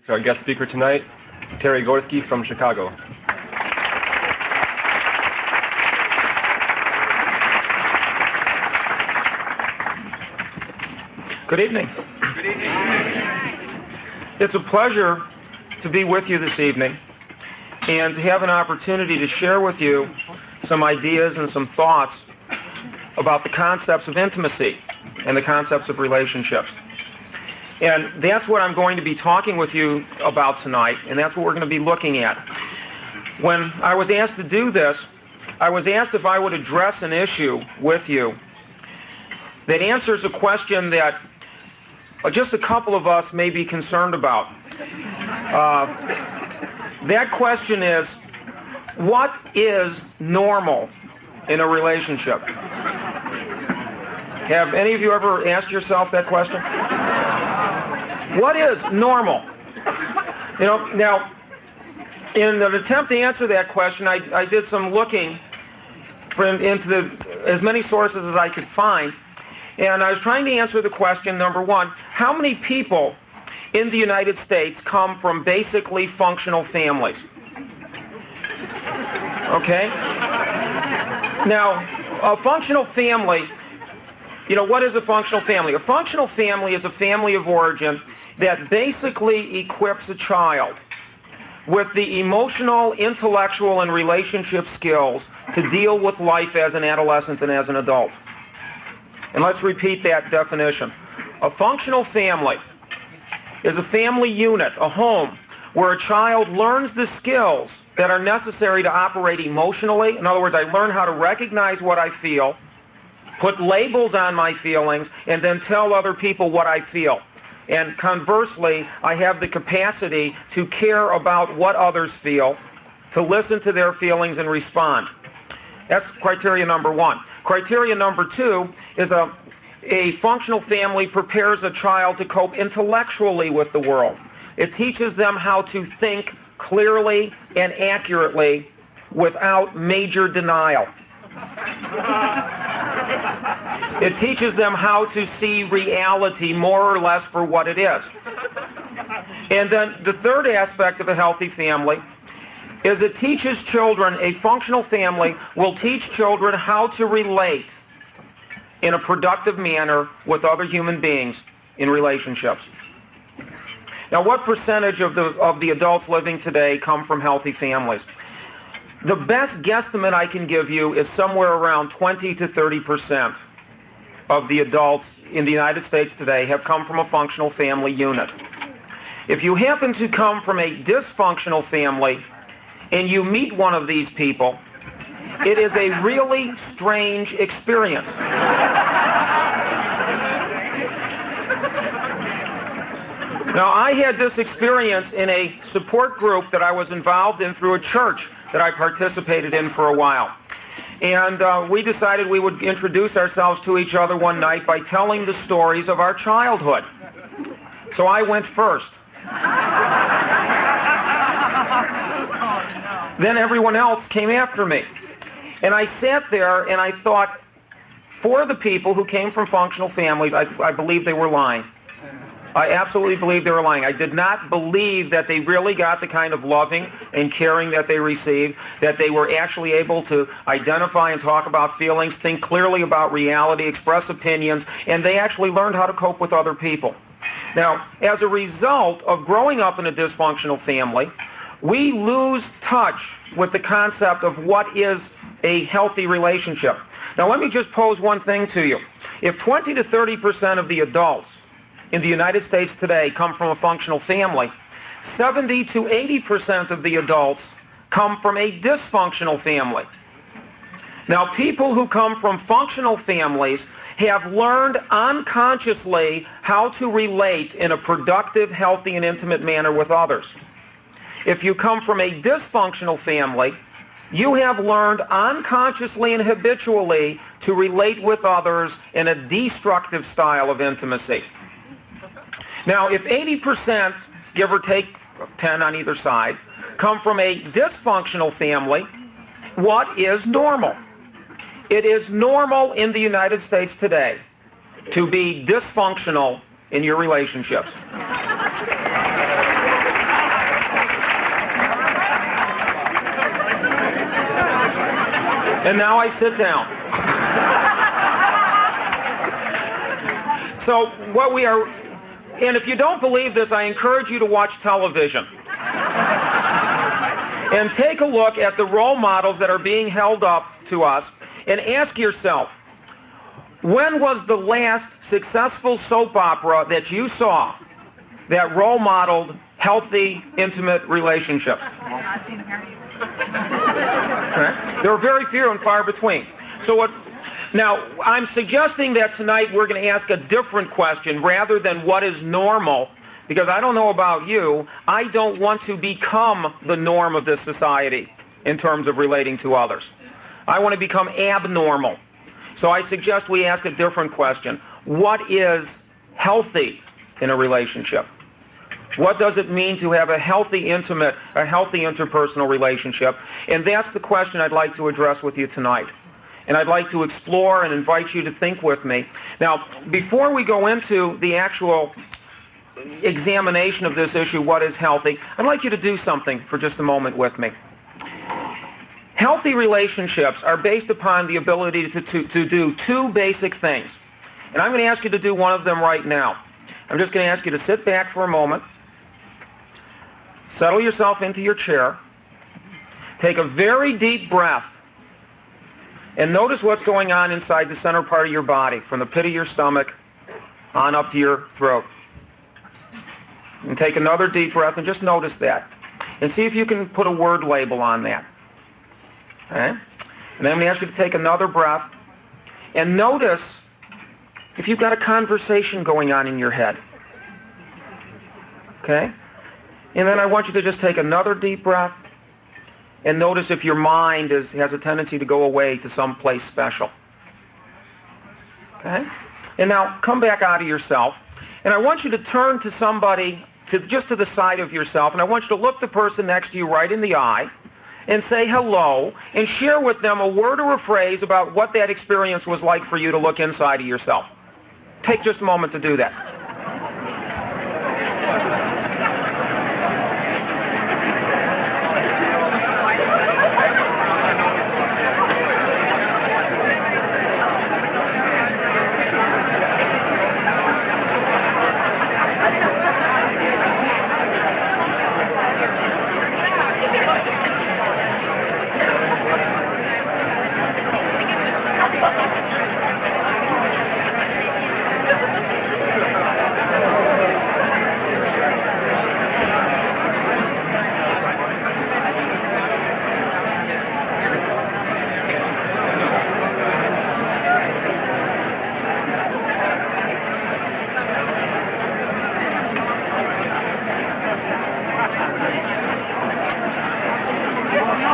Our guest speaker tonight, Terry Gorski from Chicago. Good evening. Good evening. It's a pleasure to be with you this evening and to have an opportunity to share with you some ideas and some thoughts about the concepts of intimacy and the concepts of relationships. And that's what I'm going to be talking with you about tonight, and that's what we're going to be looking at. When I was asked to do this, I was asked if I would address an issue with you that answers a question that just a couple of us may be concerned about. That question is, what is normal in a relationship? Have any of you ever asked yourself that question? What is normal? Now, in an attempt to answer that question, I did some looking into as many sources as I could find, and I was trying to answer the question, number one, how many people in the United States come from basically functional families? Okay? Now, a functional family, what is a functional family? A functional family is a family of origin that basically equips a child with the emotional, intellectual, and relationship skills to deal with life as an adolescent and as an adult. And let's repeat that definition. A functional family is a family unit, a home, where a child learns the skills that are necessary to operate emotionally. In other words, I learn how to recognize what I feel, put labels on my feelings, and then tell other people what I feel. And conversely, I have the capacity to care about what others feel, to listen to their feelings and respond. That's criteria number one. Criteria number two is a functional family prepares a child to cope intellectually with the world. It teaches them how to think clearly and accurately without major denial. It teaches them how to see reality more or less for what it is. And then the third aspect of a healthy family is it teaches children, a functional family will teach children how to relate in a productive manner with other human beings in relationships. Now, what percentage of the adults living today come from healthy families? The best guesstimate I can give you is somewhere around 20 to 30% of the adults in the United States today have come from a functional family unit. If you happen to come from a dysfunctional family and you meet one of these people, it is a really strange experience. Now, I had this experience in a support group that I was involved in through a church that I participated in for a while. And we decided we would introduce ourselves to each other one night by telling the stories of our childhood. So I went first. Then everyone else came after me. And I sat there and I thought, for the people who came from functional families, I believe they were lying. I absolutely believe they were lying. I did not believe that they really got the kind of loving and caring that they received, that they were actually able to identify and talk about feelings, think clearly about reality, express opinions, and they actually learned how to cope with other people. Now, as a result of growing up in a dysfunctional family, we lose touch with the concept of what is a healthy relationship. Now, let me just pose one thing to you. If 20 to 30% of the adults in the United States today come from a functional family, 70 to 80% of the adults come from a dysfunctional family. Now, people who come from functional families have learned unconsciously how to relate in a productive, healthy, and intimate manner with others. If you come from a dysfunctional family, you have learned unconsciously and habitually to relate with others in a destructive style of intimacy. Now, if 80%, give or take 10 on either side, come from a dysfunctional family, what is normal? It is normal in the United States today to be dysfunctional in your relationships. And now I sit down. So what we are, and if you don't believe this, I encourage you to watch television. And take a look at the role models that are being held up to us and ask yourself, when was the last successful soap opera that you saw that role modeled healthy, intimate relationships? Okay. There are very few and far between. Now, I'm suggesting that tonight we're going to ask a different question rather than what is normal, because I don't know about you, I don't want to become the norm of this society in terms of relating to others. I want to become abnormal. So I suggest we ask a different question. What is healthy in a relationship? What does it mean to have a healthy, intimate, a healthy interpersonal relationship? And that's the question I'd like to address with you tonight. And I'd like to explore and invite you to think with me. Now, before we go into the actual examination of this issue, what is healthy, I'd like you to do something for just a moment with me. Healthy relationships are based upon the ability to do two basic things. And I'm going to ask you to do one of them right now. I'm just going to ask you to sit back for a moment, settle yourself into your chair, take a very deep breath, and notice what's going on inside the center part of your body, from the pit of your stomach on up to your throat. And take another deep breath and just notice that. And see if you can put a word label on that. Okay? And then I'm going to ask you to take another breath and notice if you've got a conversation going on in your head. Okay? And then I want you to just take another deep breath and notice if your mind has a tendency to go away to some place special. Okay? And now come back out of yourself. And I want you to turn to somebody just to the side of yourself, and I want you to look the person next to you right in the eye and say hello and share with them a word or a phrase about what that experience was like for you to look inside of yourself. Take just a moment to do that.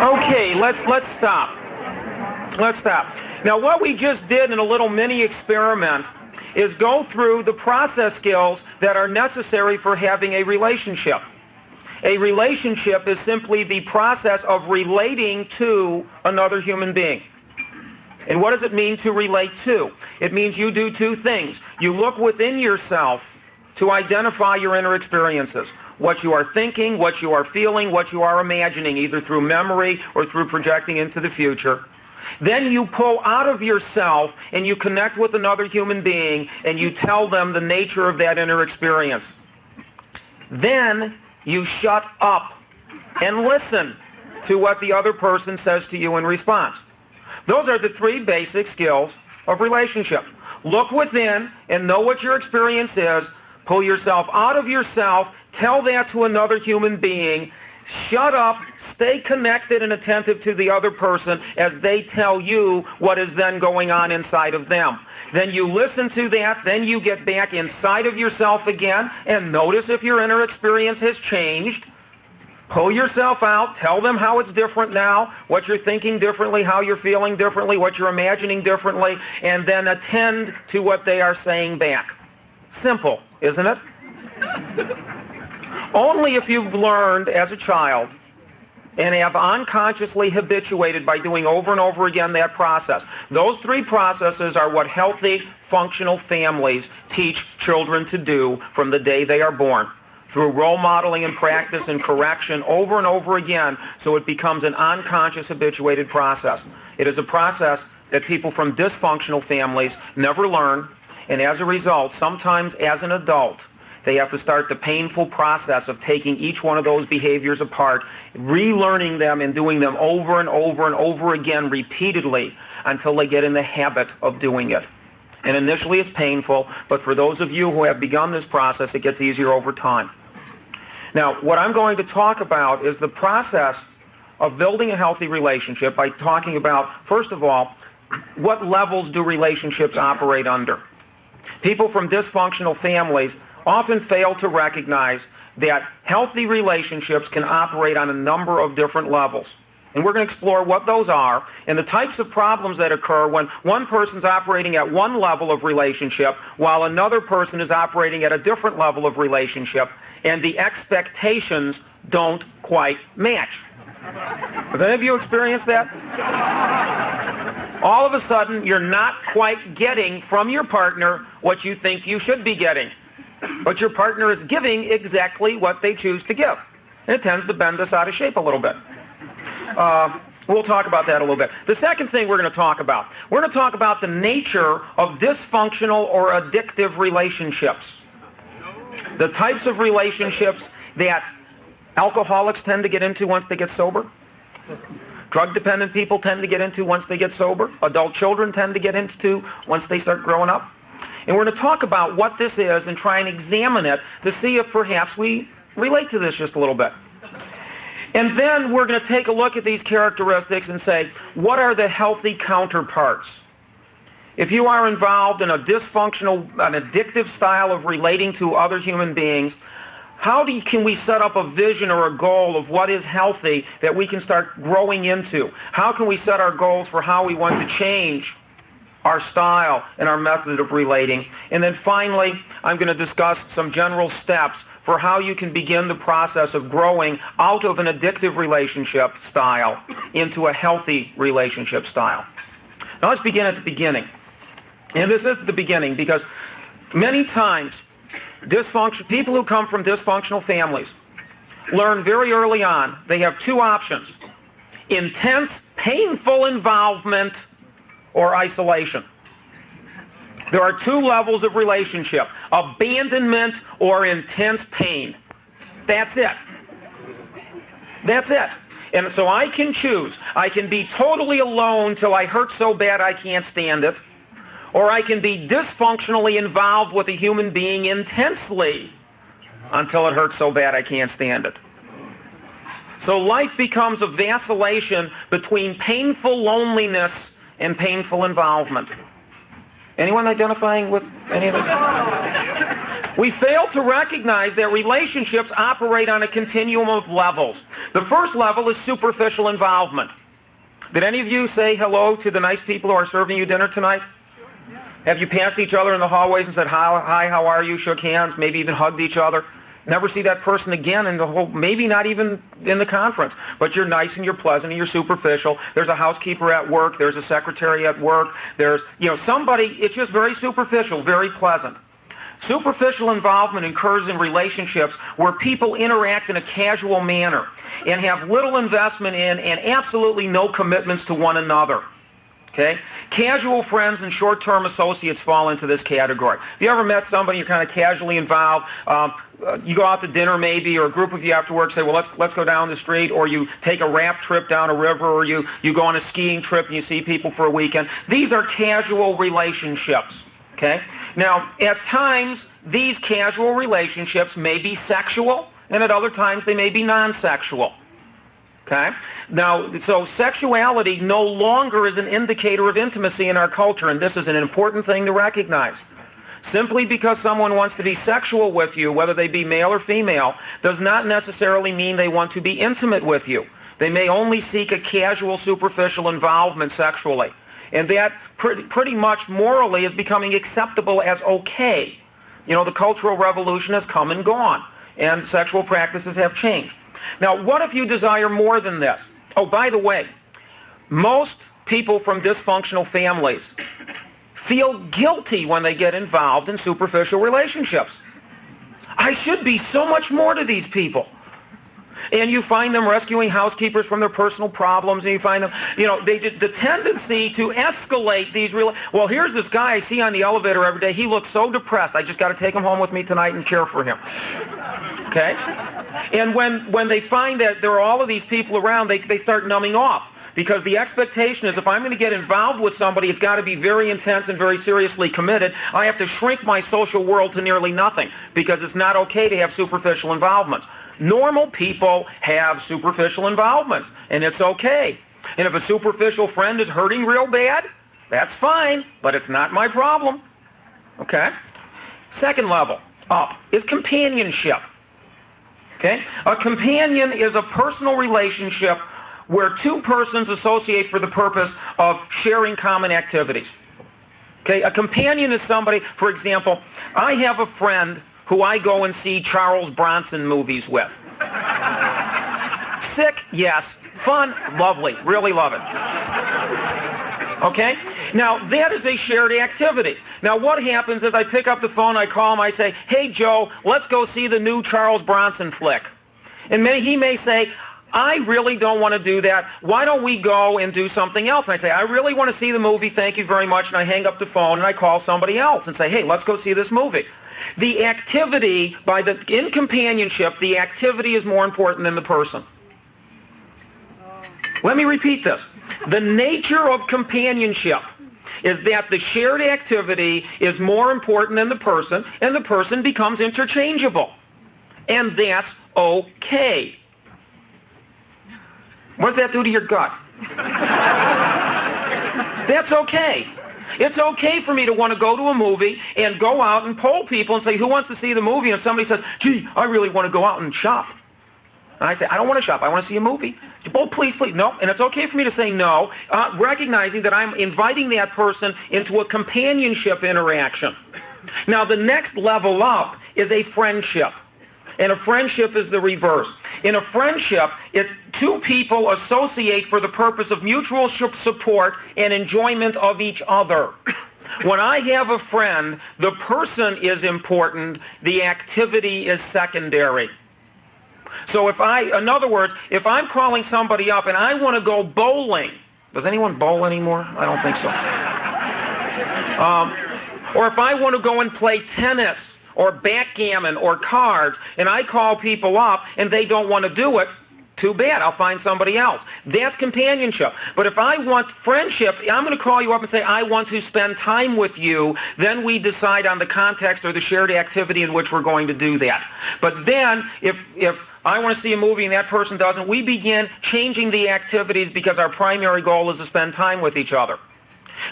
Okay, let's stop. Let's stop. Now, what we just did in a little mini experiment is go through the process skills that are necessary for having a relationship. A relationship is simply the process of relating to another human being. And what does it mean to relate to? It means you do two things. You look within yourself to identify your inner experiences. What you are thinking, what you are feeling, what you are imagining, either through memory or through projecting into the future. Then you pull out of yourself and you connect with another human being and you tell them the nature of that inner experience. Then you shut up and listen to what the other person says to you in response. Those are the three basic skills of relationship. Look within and know what your experience is. Pull yourself out of yourself. Tell that to another human being. Shut up. Stay connected and attentive to the other person as they tell you what is then going on inside of them. Then you listen to that. Then you get back inside of yourself again and notice if your inner experience has changed. Pull yourself out. Tell them how it's different now, what you're thinking differently, how you're feeling differently, what you're imagining differently, and then attend to what they are saying back. Simple, isn't it? Only if you've learned as a child and have unconsciously habituated by doing over and over again that process. Those three processes are what healthy, functional families teach children to do from the day they are born, through role modeling and practice and correction over and over again, so it becomes an unconscious, habituated process. It is a process that people from dysfunctional families never learn, and as a result, sometimes as an adult, they have to start the painful process of taking each one of those behaviors apart, relearning them and doing them over and over and over again repeatedly until they get in the habit of doing it. And initially it's painful, but for those of you who have begun this process, it gets easier over time. Now, what I'm going to talk about is the process of building a healthy relationship by talking about, first of all, what levels do relationships operate under? People from dysfunctional families often fail to recognize that healthy relationships can operate on a number of different levels. And we're going to explore what those are and the types of problems that occur when one person's operating at one level of relationship while another person is operating at a different level of relationship, and the expectations don't quite match. Have any of you experienced that? All of a sudden, you're not quite getting from your partner what you think you should be getting. But your partner is giving exactly what they choose to give. And it tends to bend us out of shape a little bit. We'll talk about that a little bit. The second thing we're going to talk about the nature of dysfunctional or addictive relationships. The types of relationships that alcoholics tend to get into once they get sober. Drug-dependent people tend to get into once they get sober. Adult children tend to get into once they start growing up. And we're going to talk about what this is and try and examine it to see if perhaps we relate to this just a little bit. And then we're going to take a look at these characteristics and say, what are the healthy counterparts? If you are involved in a dysfunctional, an addictive style of relating to other human beings, can we set up a vision or a goal of what is healthy that we can start growing into? How can we set our goals for how we want to change our style and our method of relating? And then finally, I'm going to discuss some general steps for how you can begin the process of growing out of an addictive relationship style into a healthy relationship style. Now let's begin at the beginning. And this is the beginning because many times people who come from dysfunctional families learn very early on they have two options: intense, painful involvement or isolation. There are two levels of relationship: abandonment or intense pain. That's it. That's it. And so I can choose. I can be totally alone till I hurt so bad I can't stand it, or I can be dysfunctionally involved with a human being intensely until it hurts so bad I can't stand it. So life becomes a vacillation between painful loneliness and painful involvement. Anyone identifying with any of this? We fail to recognize that relationships operate on a continuum of levels. The first level is superficial involvement. Did any of you say hello to the nice people who are serving you dinner tonight? Have you passed each other in the hallways and said, hi, how are you, shook hands, maybe even hugged each other? Never see that person again in the whole, maybe not even in the conference. But you're nice and you're pleasant and you're superficial. There's a housekeeper at work. There's a secretary at work. There's, somebody, it's just very superficial, very pleasant. Superficial involvement occurs in relationships where people interact in a casual manner and have little investment in and absolutely no commitments to one another. Okay? Casual friends and short-term associates fall into this category. Have you ever met somebody you're kind of casually involved? You go out to dinner maybe, or a group of you after work say, well, let's go down the street, or you take a raft trip down a river, or you go on a skiing trip and you see people for a weekend. These are casual relationships. Okay? Now, at times, these casual relationships may be sexual, and at other times they may be non-sexual. Okay? Now, so sexuality no longer is an indicator of intimacy in our culture, and this is an important thing to recognize. Simply because someone wants to be sexual with you, whether they be male or female, does not necessarily mean they want to be intimate with you. They may only seek a casual, superficial involvement sexually. And that pretty much morally is becoming acceptable as okay. The Cultural Revolution has come and gone, and sexual practices have changed. Now, what if you desire more than this? Oh, by the way, most people from dysfunctional families feel guilty when they get involved in superficial relationships. I should be so much more to these people. And you find them rescuing housekeepers from their personal problems, and you find them, the tendency to escalate these well, here's this guy I see on the elevator every day. He looks so depressed. I just got to take him home with me tonight and care for him. Okay? And when they find that there are all of these people around, they start numbing off. Because the expectation is if I'm going to get involved with somebody, it's got to be very intense and very seriously committed. I have to shrink my social world to nearly nothing because it's not okay to have superficial involvements. Normal people have superficial involvements, and it's okay. And if a superficial friend is hurting real bad, that's fine, but it's not my problem. Okay? Second level up is companionship. Okay? A companion is a personal relationship where two persons associate for the purpose of sharing common activities. Okay? A companion is somebody, for example, I have a friend who I go and see Charles Bronson movies with. Sick? Yes. Fun? Lovely. Really love it. Okay? Now, that is a shared activity. Now, what happens is I pick up the phone, I call him, I say, hey, Joe, let's go see the new Charles Bronson flick. And he may say, I really don't want to do that. Why don't we go and do something else? And I say, I really want to see the movie. Thank you very much. And I hang up the phone and I call somebody else and say, hey, let's go see this movie. The activity, in companionship, the activity is more important than the person. Let me repeat this. The nature of companionship is that the shared activity is more important than the person, and the person becomes interchangeable. And that's okay. What does that do to your gut? That's okay. It's okay for me to want to go to a movie and go out and poll people and say, who wants to see the movie? And somebody says, gee, I really want to go out and shop. And I say, I don't want to shop. I want to see a movie. Oh, please, please. No. And it's okay for me to say no, recognizing that I'm inviting that person into a companionship interaction. Now, the next level up is a friendship. And a friendship is the reverse. In a friendship, two people associate for the purpose of mutual support and enjoyment of each other. When I have a friend, the person is important, the activity is secondary. So in other words, if I'm calling somebody up and I want to go bowling, does anyone bowl anymore? I don't think so. Or if I want to go and play tennis, or backgammon, or cards, and I call people up and they don't want to do it, too bad, I'll find somebody else. That's companionship. But if I want friendship, I'm going to call you up and say, I want to spend time with you. Then we decide on the context or the shared activity in which we're going to do that. But then, if I want to see a movie and that person doesn't, we begin changing the activities because our primary goal is to spend time with each other.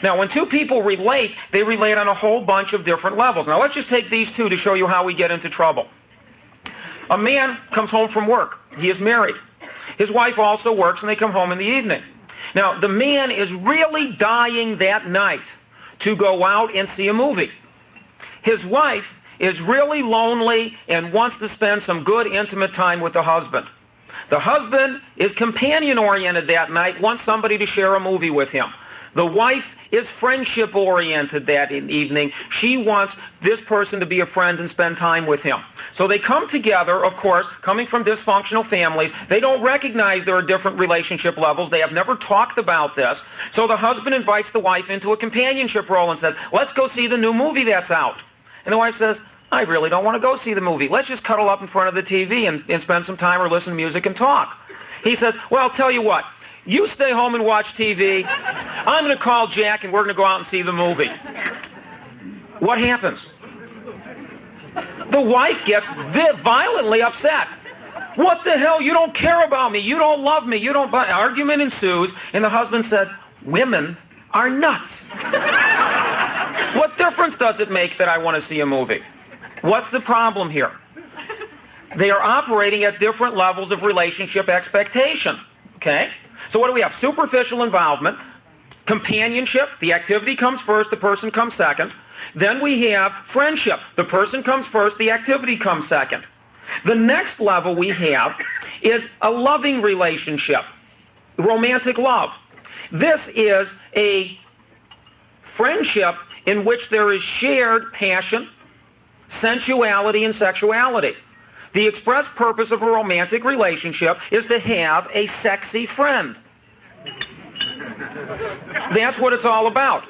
Now, when two people relate, they relate on a whole bunch of different levels. Now, let's just take these two to show you how we get into trouble. A man comes home from work. He is married. His wife also works, and they come home in the evening. Now, the man is really dying that night to go out and see a movie. His wife is really lonely and wants to spend some good, intimate time with the husband. The husband is companion-oriented that night, wants somebody to share a movie with him. The wife is friendship-oriented that evening. She wants this person to be a friend and spend time with him. So they come together, of course, coming from dysfunctional families. They don't recognize there are different relationship levels. They have never talked about this. So the husband invites the wife into a companionship role and says, let's go see the new movie that's out. And the wife says, I really don't want to go see the movie. Let's just cuddle up in front of the TV and spend some time or listen to music and talk. He says, well, I'll tell you what. You stay home and watch TV. I'm going to call Jack, and we're going to go out and see the movie. What happens? The wife gets violently upset. What the hell? You don't care about me. You don't love me. Argument ensues, and the husband said, women are nuts. What difference does it make that I want to see a movie? What's the problem here? They are operating at different levels of relationship expectation. Okay? So what do we have? Superficial involvement, companionship, the activity comes first, the person comes second. Then we have friendship. The person comes first, the activity comes second. The next level we have is a loving relationship, romantic love. This is a friendship in which there is shared passion, sensuality, and sexuality. The express purpose of a romantic relationship is to have a sexy friend. That's what it's all about.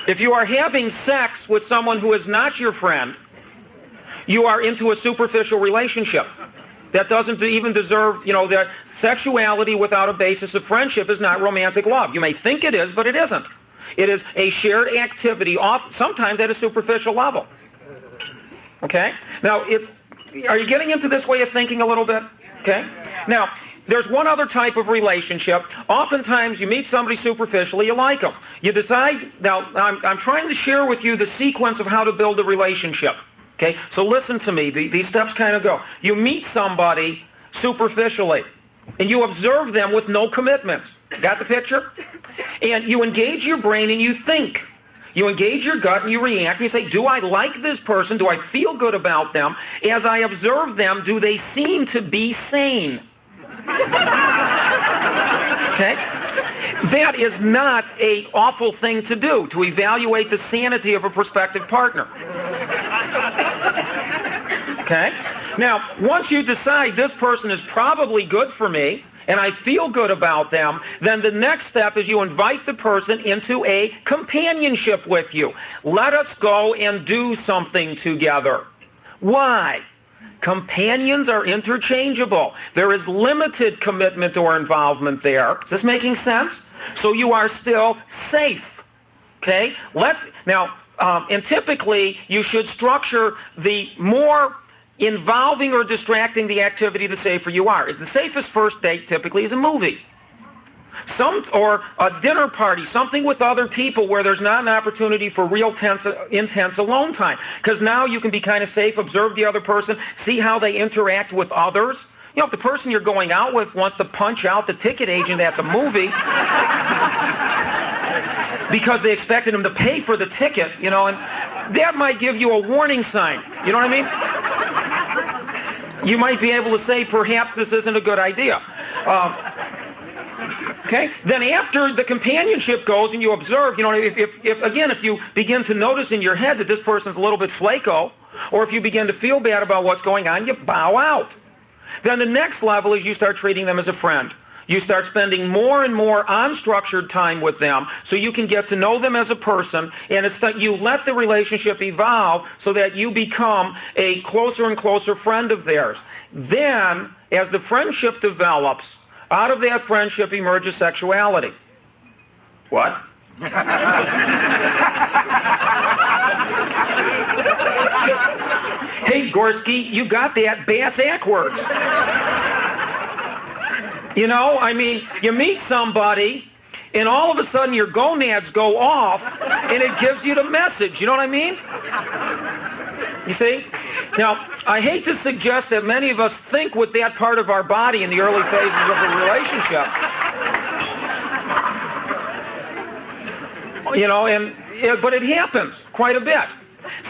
If you are having sex with someone who is not your friend, you are into a superficial relationship. That doesn't even deserve, that sexuality without a basis of friendship is not romantic love. You may think it is, but it isn't. It is a shared activity, sometimes at a superficial level. Okay? Now, are you getting into this way of thinking a little bit? Okay? Now, there's one other type of relationship. Oftentimes, you meet somebody superficially, you like them. You decide, now, I'm trying to share with you the sequence of how to build a relationship. Okay? So listen to me. These steps kind of go. You meet somebody superficially, and you observe them with no commitments. Got the picture? And you engage your brain and you think. You engage your gut and you react and you say, do I like this person? Do I feel good about them? As I observe them, do they seem to be sane? Okay? That is not an awful thing to do, to evaluate the sanity of a prospective partner. Okay? Now, once you decide this person is probably good for me, and I feel good about them, then the next step is you invite the person into a companionship with you. Let us go and do something together. Why? Companions are interchangeable. There is limited commitment or involvement there. Is this making sense? So you are still safe. Okay? And typically you should structure the more involving or distracting the activity, the safer you are. The safest first date typically is a movie. Or a dinner party, something with other people where there's not an opportunity for real intense alone time. Because now you can be kind of safe, observe the other person, see how they interact with others. If the person you're going out with wants to punch out the ticket agent at the movie because they expected him to pay for the ticket, and that might give you a warning sign. You know what I mean? You might be able to say, perhaps this isn't a good idea. Okay? Then after the companionship goes and you observe, if you begin to notice in your head that this person's a little bit flaco, or if you begin to feel bad about what's going on, you bow out. Then the next level is you start treating them as a friend. You start spending more and more unstructured time with them so you can get to know them as a person, and it's that you let the relationship evolve so that you become a closer and closer friend of theirs. Then, as the friendship develops, out of that friendship emerges sexuality. What? Hey, Gorski, you got that bass-ackwards. You meet somebody, and all of a sudden your gonads go off, and it gives you the message. You know what I mean? You see? Now, I hate to suggest that many of us think with that part of our body in the early phases of a relationship. But it happens quite a bit.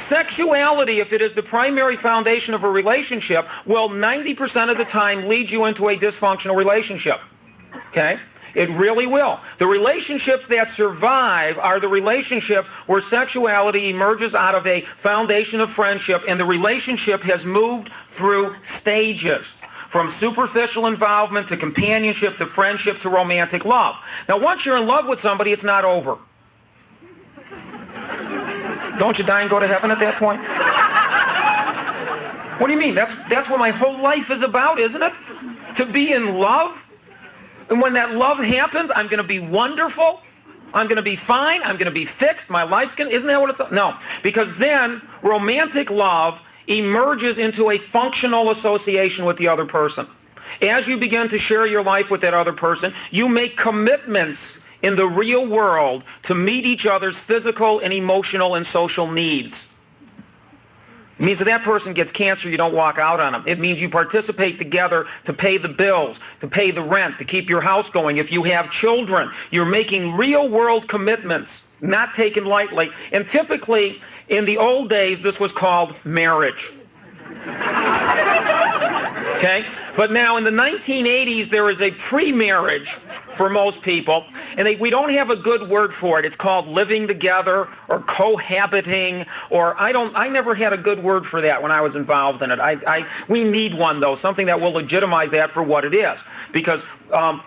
Sexuality, if it is the primary foundation of a relationship, will 90% of the time lead you into a dysfunctional relationship. Okay? It really will. The relationships that survive are the relationships where sexuality emerges out of a foundation of friendship, and the relationship has moved through stages, from superficial involvement to companionship to friendship to romantic love. Now, once you're in love with somebody, it's not over. Don't you die and go to heaven at that point? What do you mean? That's what my whole life is about, isn't it? To be in love? And when that love happens, I'm going to be wonderful. I'm going to be fine. I'm going to be fixed. My life's going to... Isn't that what it's... No. Because then romantic love emerges into a functional association with the other person. As you begin to share your life with that other person, you make commitments in the real world to meet each other's physical and emotional and social needs. It means if that person gets cancer, you don't walk out on them. It means you participate together to pay the bills, to pay the rent, to keep your house going. If you have children, you're making real-world commitments, not taken lightly. And typically, in the old days, this was called marriage. Okay? But now, in the 1980s, there is a pre-marriage for most people, and we don't have a good word for it. It's called living together or cohabiting, or I never had a good word for that when I was involved in it. We need one, though, something that will legitimize that for what it is. Because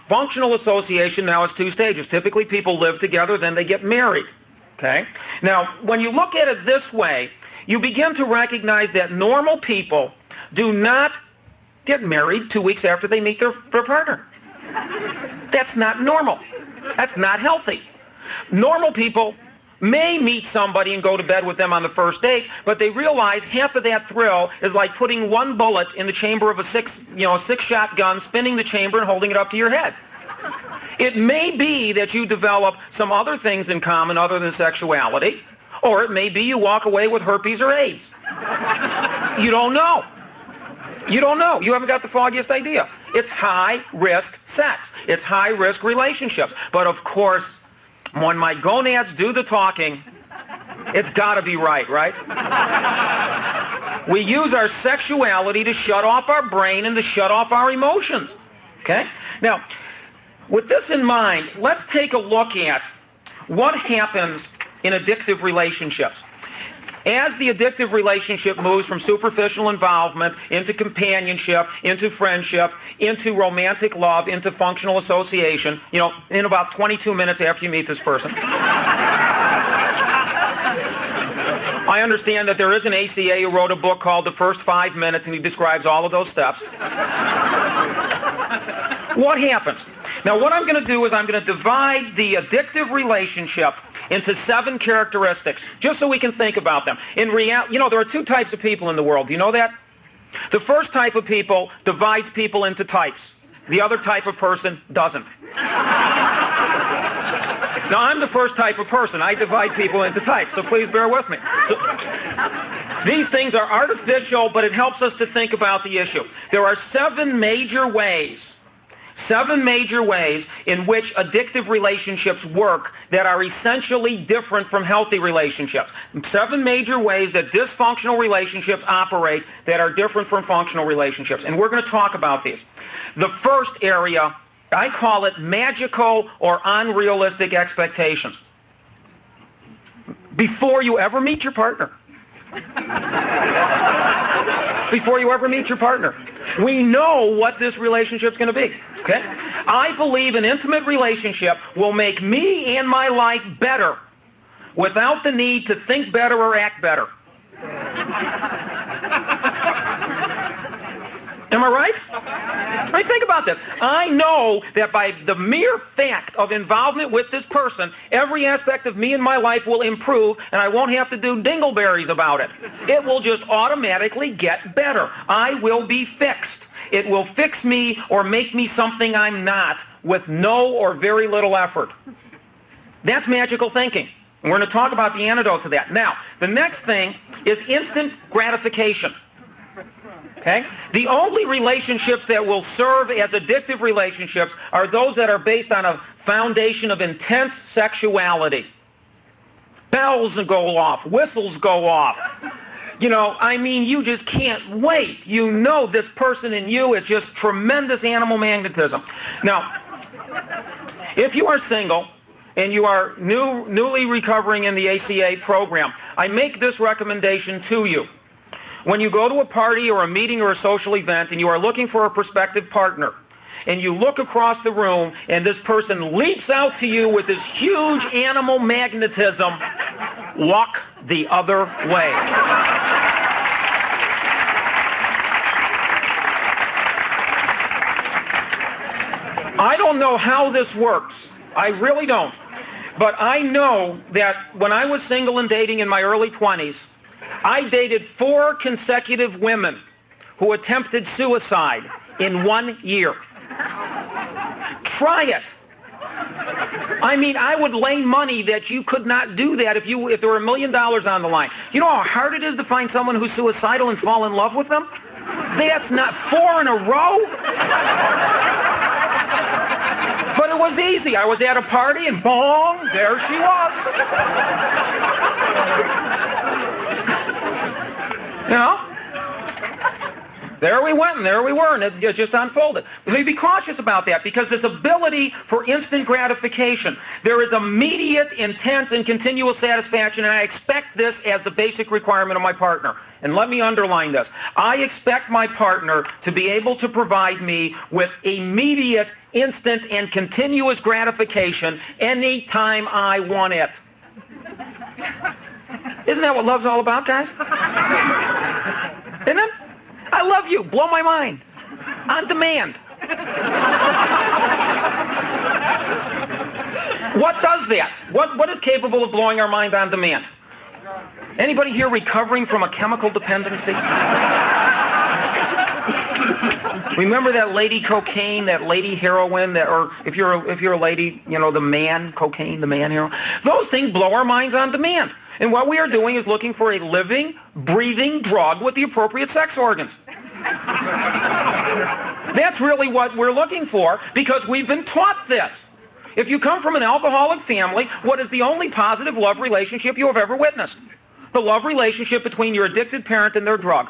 functional association now is 2 stages. Typically, people live together, then they get married. Okay? Now, when you look at it this way, you begin to recognize that normal people do not get married 2 weeks after they meet their partner. That's not normal. That's not healthy. Normal people may meet somebody and go to bed with them on the first date, but they realize half of that thrill is like putting one bullet in the chamber of a six-shot gun, spinning the chamber and holding it up to your head. It may be that you develop some other things in common other than sexuality, or it may be you walk away with herpes or AIDS. You don't know. You don't know. You haven't got the foggiest idea. It's high-risk sex. It's high-risk relationships. But, of course, when my gonads do the talking, it's got to be right? We use our sexuality to shut off our brain and to shut off our emotions. Okay? Now, with this in mind, let's take a look at what happens in addictive relationships. As the addictive relationship moves from superficial involvement into companionship, into friendship, into romantic love, into functional association, in about 22 minutes after you meet this person. I understand that there is an ACA who wrote a book called The First 5 Minutes, and he describes all of those steps. What happens? Now, what I'm going to do is I'm going to divide the addictive relationship into 7 characteristics, just so we can think about them. In reality, there are 2 types of people in the world. Do you know that? The first type of people divides people into types. The other type of person doesn't. Now, I'm the first type of person. I divide people into types, so please bear with me. These things are artificial, but it helps us to think about the issue. There are 7 major ways in which addictive relationships work that are essentially different from healthy relationships. 7 major ways that dysfunctional relationships operate that are different from functional relationships. And we're going to talk about these. The first area, I call it magical or unrealistic expectations. Before you ever meet your partner. Before you ever meet your partner. We know what this relationship's going to be. Okay? I believe an intimate relationship will make me and my life better without the need to think better or act better. Am I right? I mean, think about this. I know that by the mere fact of involvement with this person, every aspect of me and my life will improve, and I won't have to do dingleberries about it. It will just automatically get better. I will be fixed. It will fix me or make me something I'm not with no or very little effort. That's magical thinking. And we're going to talk about the antidote to that. Now, the next thing is instant gratification. Okay? The only relationships that will serve as addictive relationships are those that are based on a foundation of intense sexuality. Bells go off, whistles go off. You just can't wait. This person in you is just tremendous animal magnetism. Now, if you are single and you are newly recovering in the ACA program, I make this recommendation to you. When you go to a party or a meeting or a social event and you are looking for a prospective partner, and you look across the room and this person leaps out to you with this huge animal magnetism, walk the other way. I don't know how this works. I really don't. But I know that when I was single and dating in my early 20s, I dated 4 consecutive women who attempted suicide in 1 year. Try it. I would lay money that you could not do that if there were $1 million on the line. You know how hard it is to find someone who's suicidal and fall in love with them? That's not 4 in a row. But it was easy. I was at a party and boom, there she was. There we went, and there we were, and it just unfolded. So be cautious about that, because this ability for instant gratification, there is immediate, intense, and continual satisfaction, and I expect this as the basic requirement of my partner. And let me underline this. I expect my partner to be able to provide me with immediate, instant, and continuous gratification anytime I want it. Isn't that what love's all about, guys? Isn't it? I love you. Blow my mind. On demand. What does that? What is capable of blowing our mind on demand? Anybody here recovering from a chemical dependency? Remember that lady cocaine, that lady heroin, or if you're a lady, you know, the man cocaine, the man heroin. Those things blow our minds on demand. And what we are doing is looking for a living, breathing drug with the appropriate sex organs. That's really what we're looking for, because we've been taught this. If you come from an alcoholic family, what is the only positive love relationship you have ever witnessed? The love relationship between your addicted parent and their drug.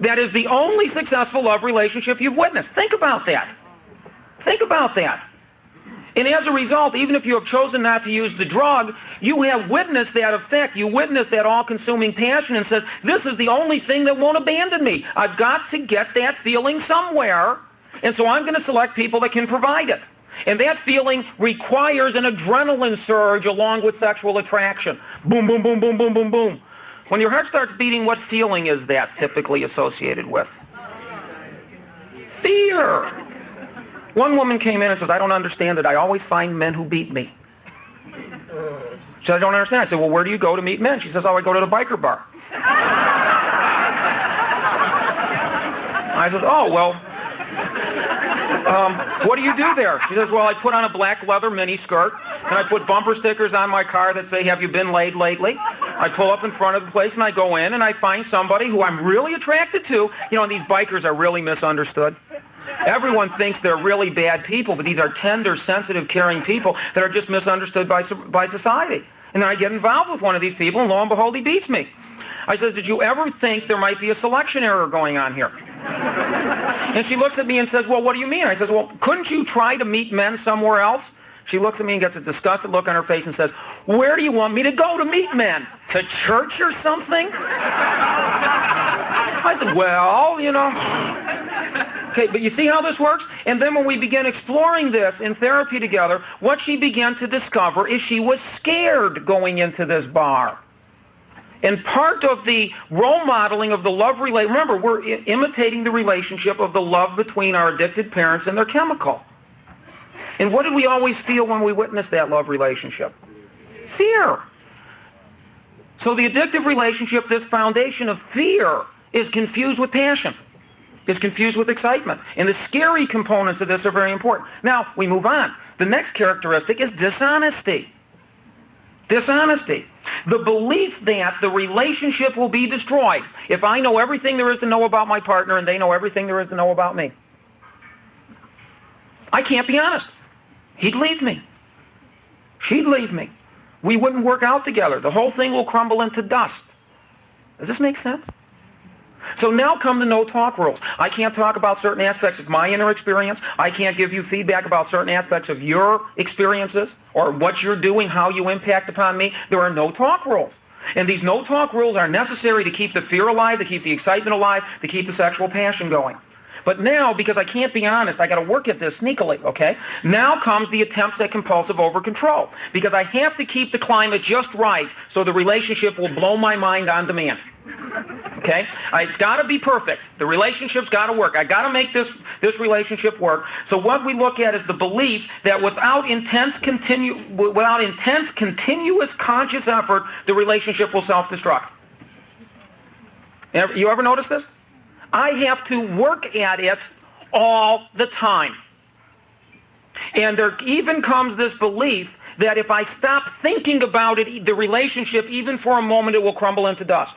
That is the only successful love relationship you've witnessed. Think about that. Think about that. And as a result, even if you have chosen not to use the drug, you have witnessed that effect. You witnessed that all-consuming passion and says, this is the only thing that won't abandon me. I've got to get that feeling somewhere, and so I'm going to select people that can provide it. And that feeling requires an adrenaline surge along with sexual attraction. Boom, boom, boom, boom, boom, boom, boom. When your heart starts beating, what feeling is that typically associated with? Fear. One woman came in and says, I don't understand it. I always find men who beat me. She said, I don't understand. I said, well, where do you go to meet men? She says, oh, I go to the biker bar. I said, oh, well, what do you do there? She says, well, I put on a black leather mini skirt, and I put bumper stickers on my car that say, have you been laid lately? I pull up in front of the place, and I go in, and I find somebody who I'm really attracted to. You know, and these bikers are really misunderstood. Everyone thinks they're really bad people, but these are tender, sensitive, caring people that are just misunderstood by society. And then I get involved with one of these people, and lo and behold, he beats me. I said, did you ever think there might be a selection error going on here? And she looks at me and says, well, what do you mean? I says, well, couldn't you try to meet men somewhere else? She looks at me and gets a disgusted look on her face and says, where do you want me to go to meet men? To church or something? I said, well, you know. Okay, but you see how this works? And then when we began exploring this in therapy together, what she began to discover is she was scared going into this bar. And part of the role modeling of the love relationship, remember, we're imitating the relationship of the love between our addicted parents and their chemical. And what did we always feel when we witnessed that love relationship? Fear. So the addictive relationship, this foundation of fear, is confused with passion. It's confused with excitement. And the scary components of this are very important. Now, we move on. The next characteristic is dishonesty. Dishonesty. The belief that the relationship will be destroyed if I know everything there is to know about my partner and they know everything there is to know about me. I can't be honest. He'd leave me. She'd leave me. We wouldn't work out together. The whole thing will crumble into dust. Does this make sense? So now come the no-talk rules. I can't talk about certain aspects of my inner experience. I can't give you feedback about certain aspects of your experiences or what you're doing, how you impact upon me. There are no-talk rules. And these no-talk rules are necessary to keep the fear alive, to keep the excitement alive, to keep the sexual passion going. But now, because I can't be honest, I got to work at this sneakily, okay? Now comes the attempts at compulsive over-control, because I have to keep the climate just right so the relationship will blow my mind on demand. Okay? It's got to be perfect. The relationship's got to work. I got to make this relationship work. So what we look at is the belief that without intense, continuous conscious effort, the relationship will self-destruct. You ever notice this? I have to work at it all the time. And there even comes this belief that if I stop thinking about it, the relationship, even for a moment, it will crumble into dust.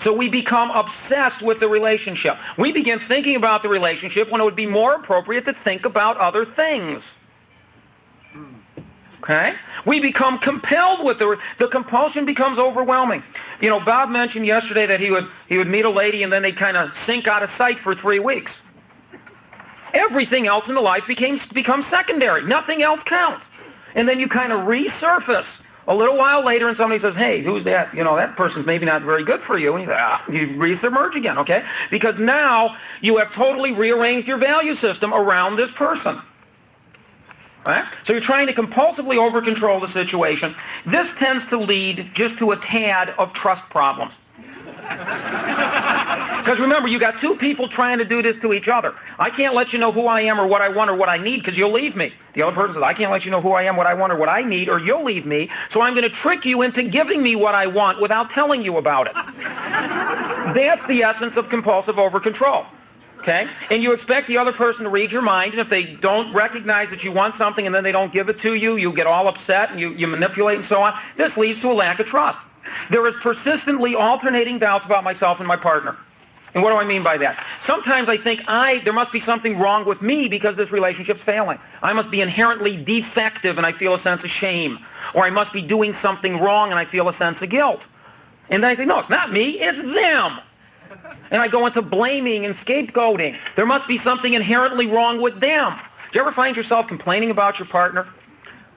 So we become obsessed with the relationship. We begin thinking about the relationship when it would be more appropriate to think about other things. Okay? We become compelled with the compulsion becomes overwhelming. You know, Bob mentioned yesterday that he would meet a lady and then they'd kind of sink out of sight for 3 weeks. Everything else in the life becomes secondary. Nothing else counts. And then you kind of resurface a little while later and somebody says, hey, who's that? You know, that person's maybe not very good for you. And you re-submerge again, okay? Because now you have totally rearranged your value system around this person. Right? So you're trying to compulsively over-control the situation. This tends to lead just to a tad of trust problems. Because remember, you got two people trying to do this to each other. I can't let you know who I am or what I want or what I need because you'll leave me. The other person says, I can't let you know who I am, what I want or what I need, or you'll leave me, so I'm going to trick you into giving me what I want without telling you about it. That's the essence of compulsive over-control. Okay? And you expect the other person to read your mind, and if they don't recognize that you want something and then they don't give it to you, you get all upset and you manipulate and so on. This leads to a lack of trust. There is persistently alternating doubts about myself and my partner. And what do I mean by that? Sometimes I think there must be something wrong with me because this relationship's failing. I must be inherently defective and I feel a sense of shame. Or I must be doing something wrong and I feel a sense of guilt. And then I think, no, it's not me, it's them. And I go into blaming and scapegoating. There must be something inherently wrong with them. Do you ever find yourself complaining about your partner?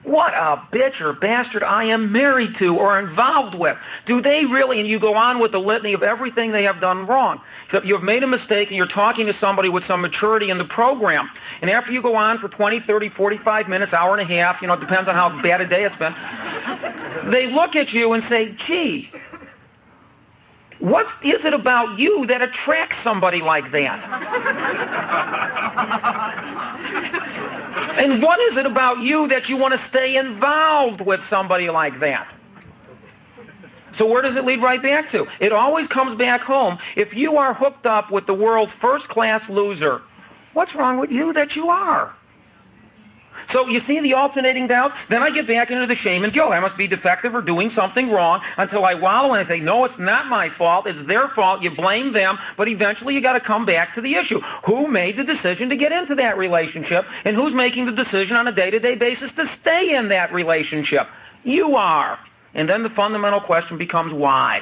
What a bitch or bastard I am married to or involved with. Do they really? And you go on with the litany of everything they have done wrong. So you've made a mistake and you're talking to somebody with some maturity in the program. And after you go on for 20, 30, 45 minutes, hour and a half, you know, it depends on how bad a day it's been, they look at you and say, gee, what is it about you that attracts somebody like that? And what is it about you that you want to stay involved with somebody like that? So where does it lead right back to? It always comes back home. If you are hooked up with the world's first-class loser, what's wrong with you that you are? So you see the alternating doubts? Then I get back into the shame and guilt. I must be defective or doing something wrong until I wallow and I say, no, it's not my fault. It's their fault. You blame them. But eventually you got to come back to the issue. Who made the decision to get into that relationship? And who's making the decision on a day-to-day basis to stay in that relationship? You are. And then the fundamental question becomes why.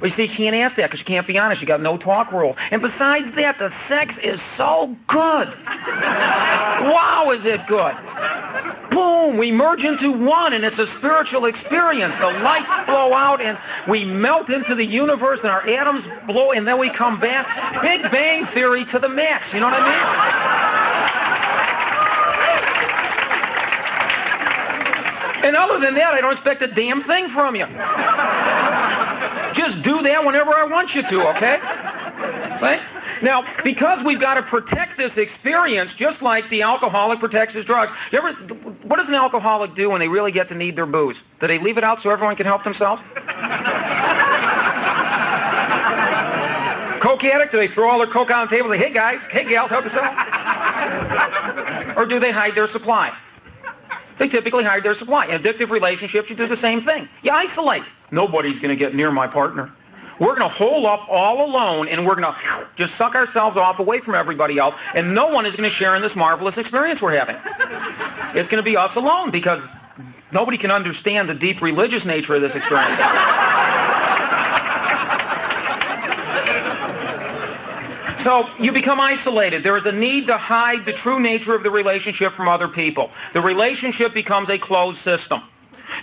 But you see, you can't ask that because you can't be honest. You got no talk rule. And besides that, the sex is so good. Wow, is it good? Boom, we merge into one, and it's a spiritual experience. The lights blow out, and we melt into the universe, and our atoms blow, and then we come back. Big Bang Theory to the max. You know what I mean? And other than that, I don't expect a damn thing from you. Just do that whenever I want you to, okay? Right? Now, because we've got to protect this experience, just like the alcoholic protects his drugs. What does an alcoholic do when they really get to need their booze? Do they leave it out so everyone can help themselves? Coke addict, do they throw all their Coke on the table and say, hey guys, hey gals, help yourself? Or do they hide their supply? They typically hide their supply. In addictive relationships, you do the same thing. You isolate. Nobody's going to get near my partner. We're going to hole up all alone, and we're going to just suck ourselves off away from everybody else, and no one is going to share in this marvelous experience we're having. It's going to be us alone, because nobody can understand the deep religious nature of this experience. So you become isolated. There is a need to hide the true nature of the relationship from other people. The relationship becomes a closed system.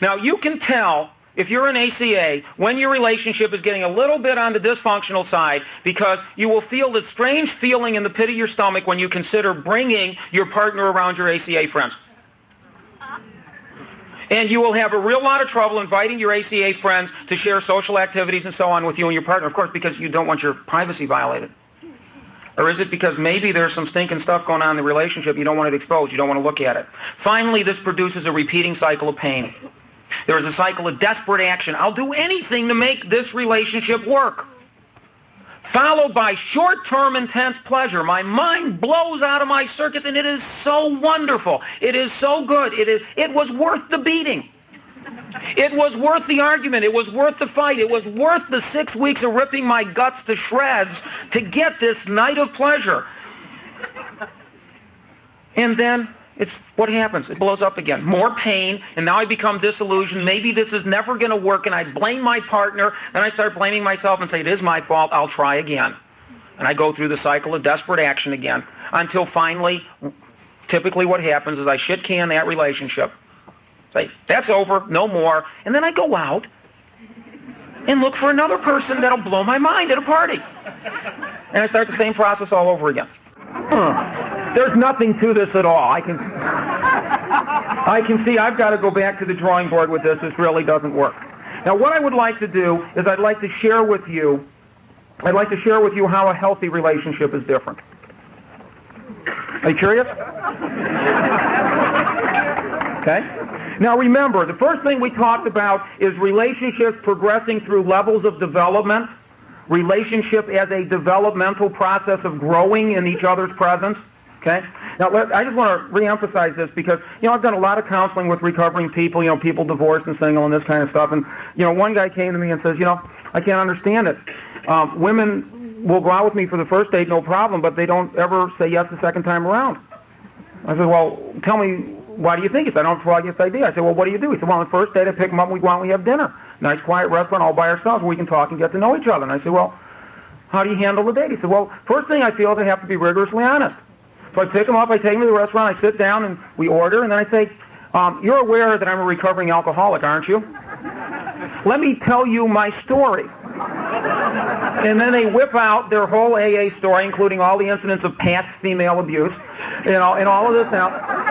Now, you can tell, if you're an ACA, when your relationship is getting a little bit on the dysfunctional side, because you will feel this strange feeling in the pit of your stomach when you consider bringing your partner around your ACA friends. And you will have a real lot of trouble inviting your ACA friends to share social activities and so on with you and your partner, of course, because you don't want your privacy violated. Or is it because maybe there's some stinking stuff going on in the relationship, you don't want it exposed, you don't want to look at it? Finally, this produces a repeating cycle of pain. There is a cycle of desperate action. I'll do anything to make this relationship work. Followed by short-term intense pleasure. My mind blows out of my circuits, and it is so wonderful. It is so good. It was worth the beating. It was worth the argument. It was worth the fight. It was worth the 6 weeks of ripping my guts to shreds to get this night of pleasure. And then it's what happens. It blows up again. More pain, and now I become disillusioned. Maybe this is never going to work, and I blame my partner, and I start blaming myself and say, it is my fault, I'll try again. And I go through the cycle of desperate action again until finally, typically what happens is I shit can that relationship. Say, that's over, no more. And then I go out and look for another person that'll blow my mind at a party. And I start the same process all over again. There's nothing to this at all. I can see I've got to go back to the drawing board with this. This really doesn't work. Now, what I would like to do is I'd like to share with you how a healthy relationship is different. Are you curious? Okay. Now remember, the first thing we talked about is relationships progressing through levels of development, relationship as a developmental process of growing in each other's presence. Okay? Now, I just want to reemphasize this because, I've done a lot of counseling with recovering people, people divorced and single and this kind of stuff. And, one guy came to me and says, I can't understand it. Women will go out with me for the first date, no problem, but they don't ever say yes the second time around. I said, well, tell me, why do you think it? I don't know, I guess I do. I said, well, what do you do? He said, well, on the first date, I pick them up and we go out and we have dinner. Nice, quiet restaurant all by ourselves where we can talk and get to know each other. And I said, well, how do you handle the date? He said, well, first thing I feel is I have to be rigorously honest. So I pick them up, I take them to the restaurant, I sit down and we order, and then I say, you're aware that I'm a recovering alcoholic, aren't you? Let me tell you my story. And then they whip out their whole AA story, including all the incidents of past female abuse, and all of this now.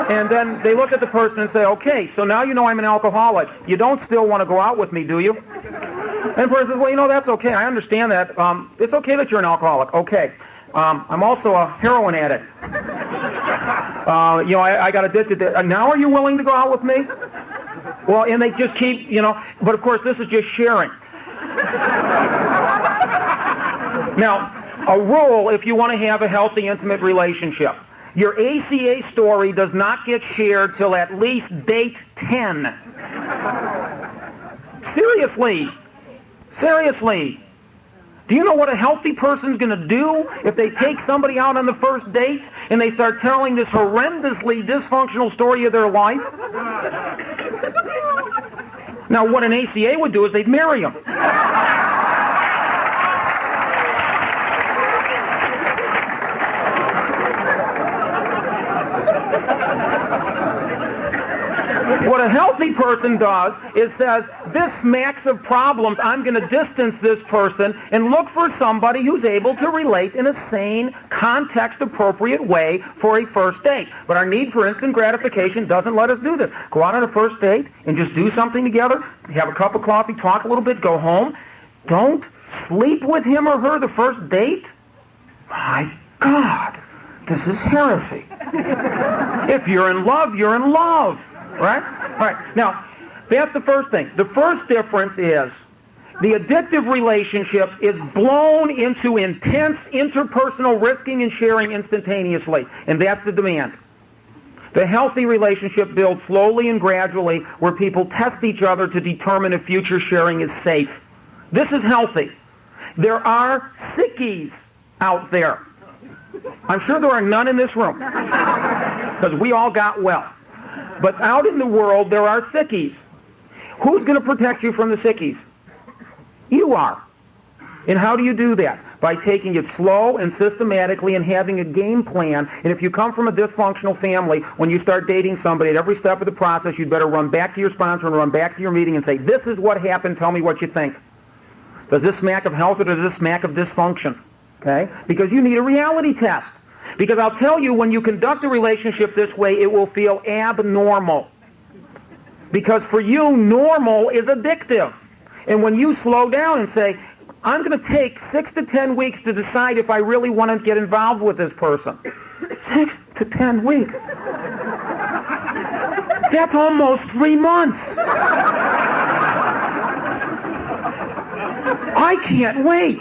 And then they look at the person and say, okay, so now you know I'm an alcoholic. You don't still want to go out with me, do you? And the person says, well, that's okay. I understand that. It's okay that you're an alcoholic. Okay. I'm also a heroin addict. I got addicted to now are you willing to go out with me? Well, and they just keep, but of course this is just sharing. Now, a rule if you want to have a healthy, intimate relationship. Your ACA story does not get shared till at least date 10. Seriously. Do you know what a healthy person's going to do if they take somebody out on the first date and they start telling this horrendously dysfunctional story of their life? Now, what an ACA would do is they'd marry them. What a healthy person does is says, this smacks of problems, I'm going to distance this person and look for somebody who's able to relate in a sane, context-appropriate way for a first date. But our need for instant gratification doesn't let us do this. Go out on a first date and just do something together, have a cup of coffee, talk a little bit, go home. Don't sleep with him or her the first date. My God, this is heresy. If you're in love, you're in love. Right? All right. Now, that's the first thing. The first difference is the addictive relationship is blown into intense interpersonal risking and sharing instantaneously, and that's the demand. The healthy relationship builds slowly and gradually where people test each other to determine if future sharing is safe. This is healthy. There are sickies out there. I'm sure there are none in this room because we all got well. But out in the world, there are sickies. Who's going to protect you from the sickies? You are. And how do you do that? By taking it slow and systematically and having a game plan. And if you come from a dysfunctional family, when you start dating somebody, at every step of the process, you'd better run back to your sponsor and run back to your meeting and say, this is what happened, tell me what you think. Does this smack of health or does this smack of dysfunction? Okay? Because you need a reality test. Because I'll tell you, when you conduct a relationship this way, it will feel abnormal. Because for you, normal is addictive. And when you slow down and say, I'm going to take 6 to 10 weeks to decide if I really want to get involved with this person. 6 to 10 weeks. That's almost 3 months. I can't wait.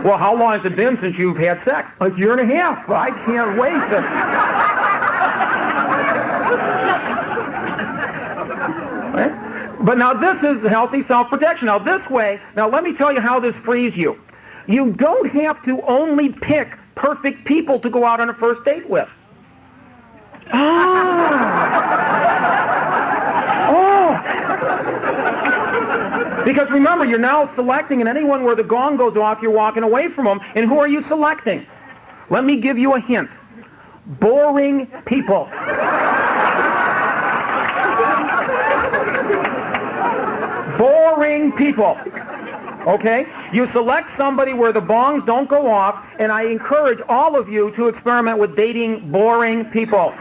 Well, how long has it been since you've had sex? A year and a half. I can't wait. Right? But now this is healthy self-protection. Now this way, now let me tell you how this frees you. You don't have to only pick perfect people to go out on a first date with. Because remember, you're now selecting, and anyone where the gong goes off, you're walking away from them. And who are you selecting? Let me give you a hint. Boring people. Boring people. Okay? You select somebody where the bongs don't go off, and I encourage all of you to experiment with dating boring people.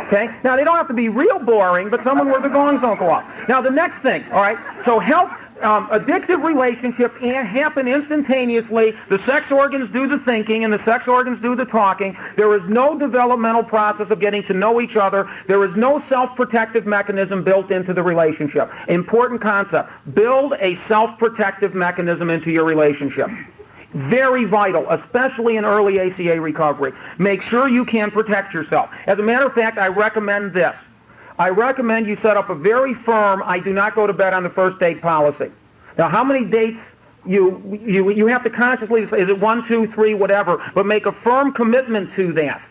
Okay? Now, they don't have to be real boring, but someone where the gongs don't go off. Now, the next thing, all right? So addictive relationships happen instantaneously. The sex organs do the thinking, and the sex organs do the talking. There is no developmental process of getting to know each other. There is no self-protective mechanism built into the relationship. Important concept. Build a self-protective mechanism into your relationship. Very vital, especially in early ACA recovery. Make sure you can protect yourself. As a matter of fact, I recommend this. I recommend you set up a very firm, I do not go to bed on the first date policy. Now, how many dates you have to consciously say, is it 1, 2, 3, whatever, but make a firm commitment to that.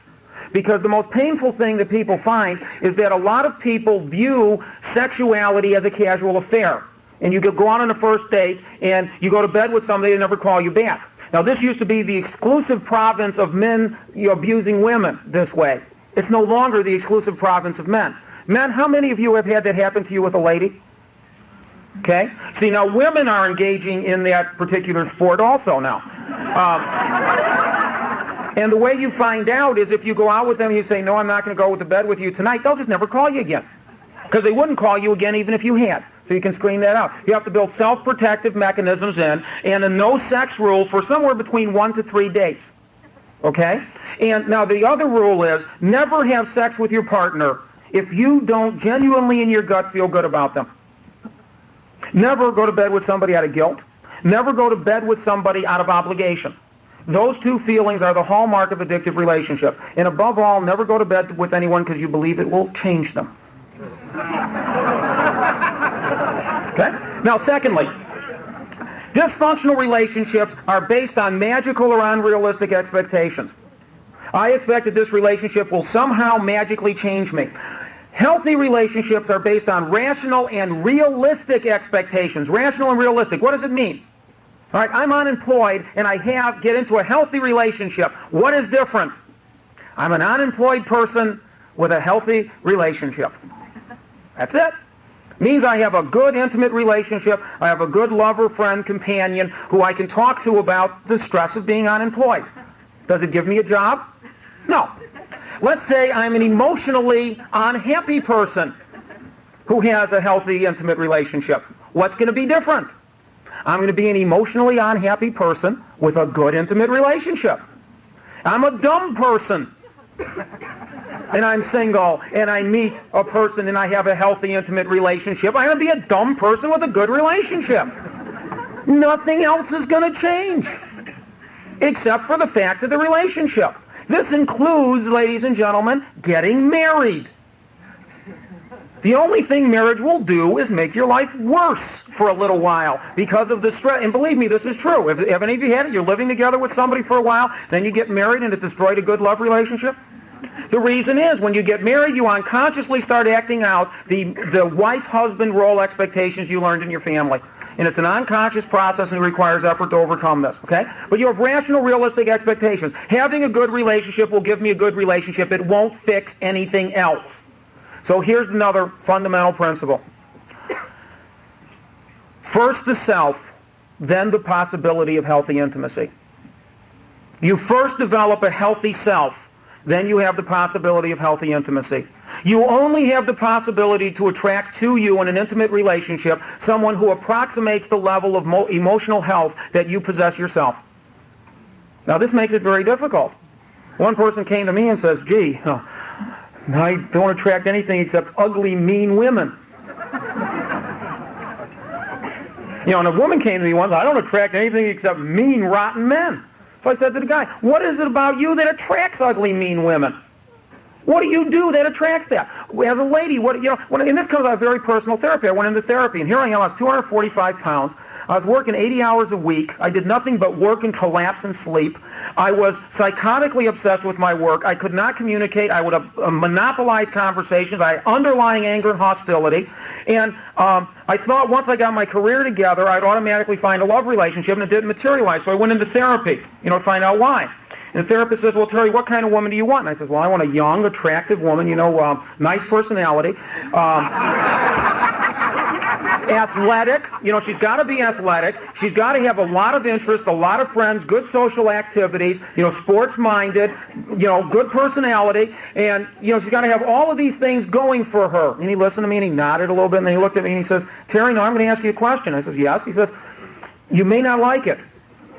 Because the most painful thing that people find is that a lot of people view sexuality as a casual affair. And you go out on a first date, and you go to bed with somebody and never call you back. Now, this used to be the exclusive province of men abusing women this way. It's no longer the exclusive province of men. Men, how many of you have had that happen to you with a lady? Okay? See, now women are engaging in that particular sport also now. And the way you find out is if you go out with them and you say, no, I'm not going to go to bed with you tonight, they'll just never call you again. Because they wouldn't call you again even if you had. So you can screen that out. You have to build self-protective mechanisms in and a no-sex rule for somewhere between 1 to 3 dates. Okay? And now the other rule is never have sex with your partner if you don't genuinely in your gut feel good about them. Never go to bed with somebody out of guilt. Never go to bed with somebody out of obligation. Those two feelings are the hallmark of addictive relationship. And above all, never go to bed with anyone because you believe it will change them. Okay? Now, secondly, dysfunctional relationships are based on magical or unrealistic expectations. I expect that this relationship will somehow magically change me. Healthy relationships are based on rational and realistic expectations. Rational and realistic. What does it mean? All right, I'm unemployed and I get into a healthy relationship. What is different? I'm an unemployed person with a healthy relationship. That's it. It means I have a good intimate relationship. I have a good lover, friend, companion who I can talk to about the stress of being unemployed. Does it give me a job? No. Let's say I'm an emotionally unhappy person who has a healthy, intimate relationship. What's going to be different? I'm going to be an emotionally unhappy person with a good, intimate relationship. I'm a dumb person, and I'm single, and I meet a person, and I have a healthy, intimate relationship. I'm going to be a dumb person with a good relationship. Nothing else is going to change, except for the fact of the relationship. This includes, ladies and gentlemen, getting married. The only thing marriage will do is make your life worse for a little while because of the stress. And believe me, this is true. Have any of you had it? You're living together with somebody for a while, then you get married and it destroyed a good love relationship? The reason is when you get married, you unconsciously start acting out the wife-husband role expectations you learned in your family. And it's an unconscious process and it requires effort to overcome this, okay? But you have rational, realistic expectations. Having a good relationship will give me a good relationship. It won't fix anything else. So here's another fundamental principle. First the self, then the possibility of healthy intimacy. You first develop a healthy self, then you have the possibility of healthy intimacy. You only have the possibility to attract to you in an intimate relationship someone who approximates the level of emotional health that you possess yourself. Now this makes it very difficult. One person came to me and says, gee, I don't attract anything except ugly, mean women. And a woman came to me once, I don't attract anything except mean, rotten men. So I said to the guy, what is it about you that attracts ugly, mean women? What do you do that attracts that? As a lady, and this comes out of very personal therapy. I went into therapy, and here I am, I was 245 pounds. I was working 80 hours a week. I did nothing but work and collapse and sleep. I was psychotically obsessed with my work. I could not communicate. I would monopolize conversations. I had underlying anger and hostility. And I thought once I got my career together, I'd automatically find a love relationship, and it didn't materialize. So I went into therapy, to find out why. And the therapist says, well, Terry, what kind of woman do you want? And I says, well, I want a young, attractive woman, nice personality, athletic. She's got to be athletic. She's got to have a lot of interest, a lot of friends, good social activities, sports-minded, good personality, and, she's got to have all of these things going for her. And he listened to me, and he nodded a little bit, and then he looked at me, and he says, Terry, no, I'm going to ask you a question. I says, yes. He says, you may not like it.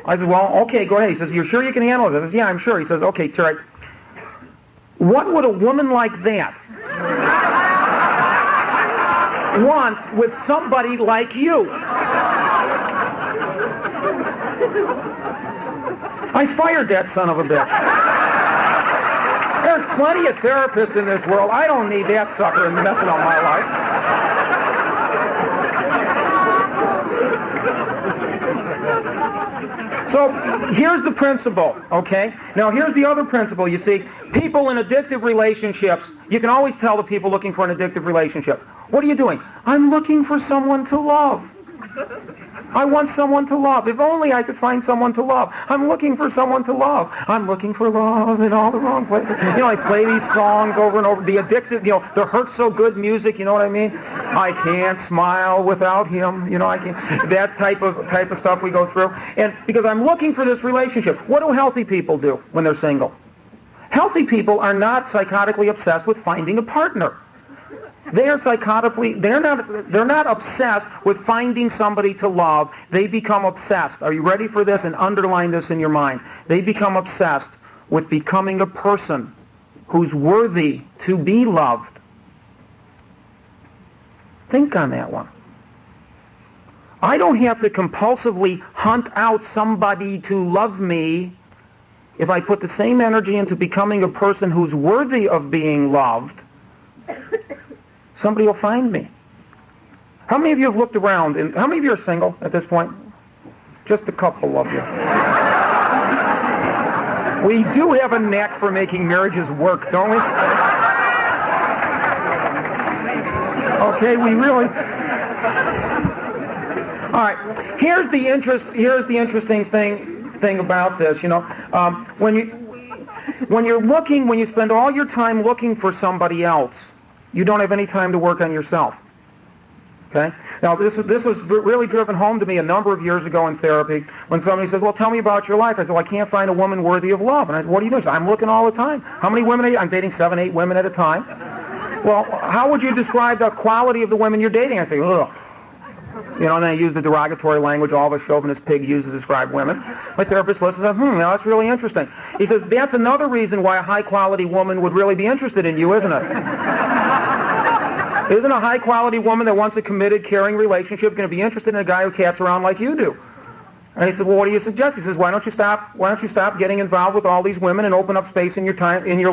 I said, well, okay, go ahead. He says, you're sure you can handle it? I says, yeah, I'm sure. He says, okay, Terry, what would a woman like that want with somebody like you? I fired that son of a bitch. There's plenty of therapists in this world. I don't need that sucker messing up my life. So here's the principle, okay? Now here's the other principle. You see, people in addictive relationships, you can always tell the people looking for an addictive relationship. What are you doing? I'm looking for someone to love. I want someone to love. If only I could find someone to love. I'm looking for someone to love. I'm looking for love in all the wrong places. I play these songs over and over. The addictive, the hurt so good music, you know what I mean? I can't smile without him. I can't. That type of stuff we go through. And because I'm looking for this relationship. What do healthy people do when they're single? Healthy people are not psychotically obsessed with finding a partner. They are psychotically, they're not obsessed with finding somebody to love. They become obsessed. Are you ready for this? And underline this in your mind. They become obsessed with becoming a person who's worthy to be loved. Think on that one. I don't have to compulsively hunt out somebody to love me if I put the same energy into becoming a person who's worthy of being loved. Somebody will find me. How many of you have looked around, and how many of you are single at this point? Just a couple of you. We do have a knack for making marriages work, don't we? Okay, we really... All right, here's the interesting thing about this, when you spend all your time looking for somebody else, you don't have any time to work on yourself. Okay? Now, this was really driven home to me a number of years ago in therapy when somebody says, well, tell me about your life. I said, well, I can't find a woman worthy of love. And I said, what are you doing? Said, I'm looking all the time. How many women are you? I'm dating 7, 8 women at a time. Well, how would you describe the quality of the women you're dating? I say, ugh. And then I use the derogatory language all the chauvinist pig uses to describe women. My therapist listens and says, now that's really interesting. He says, that's another reason why a high-quality woman would really be interested in you, isn't it? Isn't a high-quality woman that wants a committed, caring relationship going to be interested in a guy who cats around like you do? And he said, well, what do you suggest? He says, why don't you stop getting involved with all these women and open up space in your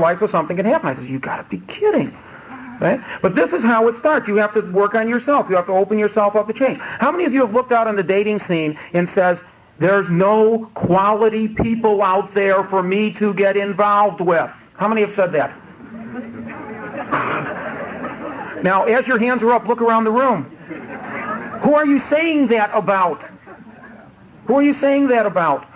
life so something can happen? I says, you got to be kidding. Right? But this is how it starts. You have to work on yourself. You have to open yourself up to change. How many of you have looked out on the dating scene and says, there's no quality people out there for me to get involved with? How many have said that? Now, as your hands are up, look around the room. Who are you saying that about? Who are you saying that about?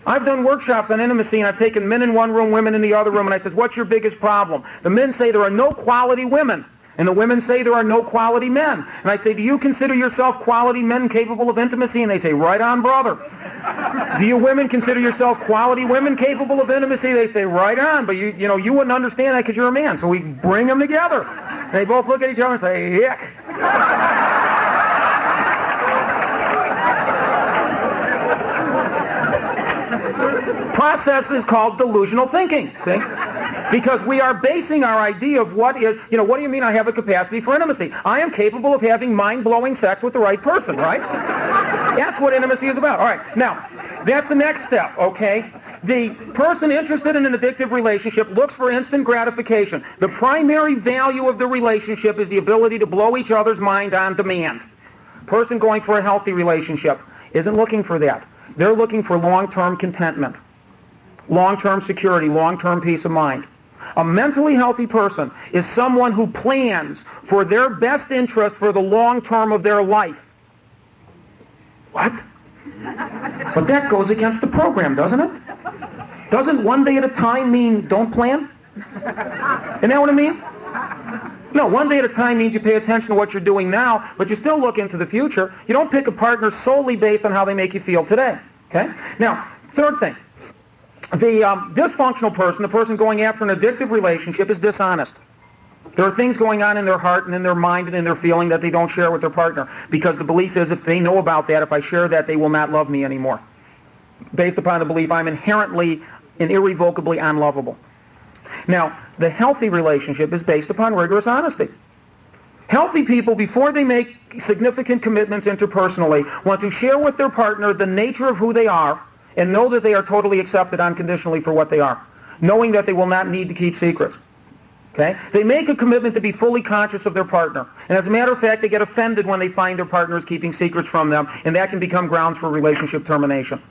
I've done workshops on intimacy, and I've taken men in one room, women in the other room, and I said, what's your biggest problem? The men say there are no quality women, and the women say there are no quality men. And I say, do you consider yourself quality men capable of intimacy? And they say, right on, brother. Do you women consider yourself quality women capable of intimacy? They say, right on, but you wouldn't understand that because you're a man. So we bring them together. And they both look at each other and say, yuck. Process is called delusional thinking, see? Because we are basing our idea of what is, what do you mean I have a capacity for intimacy? I am capable of having mind-blowing sex with the right person, right? That's what intimacy is about. All right, now, that's the next step, okay? The person interested in an addictive relationship looks for instant gratification. The primary value of the relationship is the ability to blow each other's mind on demand. Person going for a healthy relationship isn't looking for that. They're looking for long-term contentment. long-term security, long-term peace of mind. A mentally healthy person is someone who plans for their best interest for the long term of their life. What? But that goes against the program, doesn't it? Doesn't one day at a time mean don't plan? Isn't that what it means? No, one day at a time means you pay attention to what you're doing now, but you still look into the future. You don't pick a partner solely based on how they make you feel today. Okay? Now, third thing. The dysfunctional person, the person going after an addictive relationship, is dishonest. There are things going on in their heart and in their mind and in their feeling that they don't share with their partner, because the belief is if they know about that, if I share that, they will not love me anymore. Based upon the belief I'm inherently and irrevocably unlovable. Now, the healthy relationship is based upon rigorous honesty. Healthy people, before they make significant commitments interpersonally, want to share with their partner the nature of who they are and know that they are totally accepted unconditionally for what they are, knowing that they will not need to keep secrets. Okay? They make a commitment to be fully conscious of their partner. And as a matter of fact, they get offended when they find their partner is keeping secrets from them, and that can become grounds for relationship termination.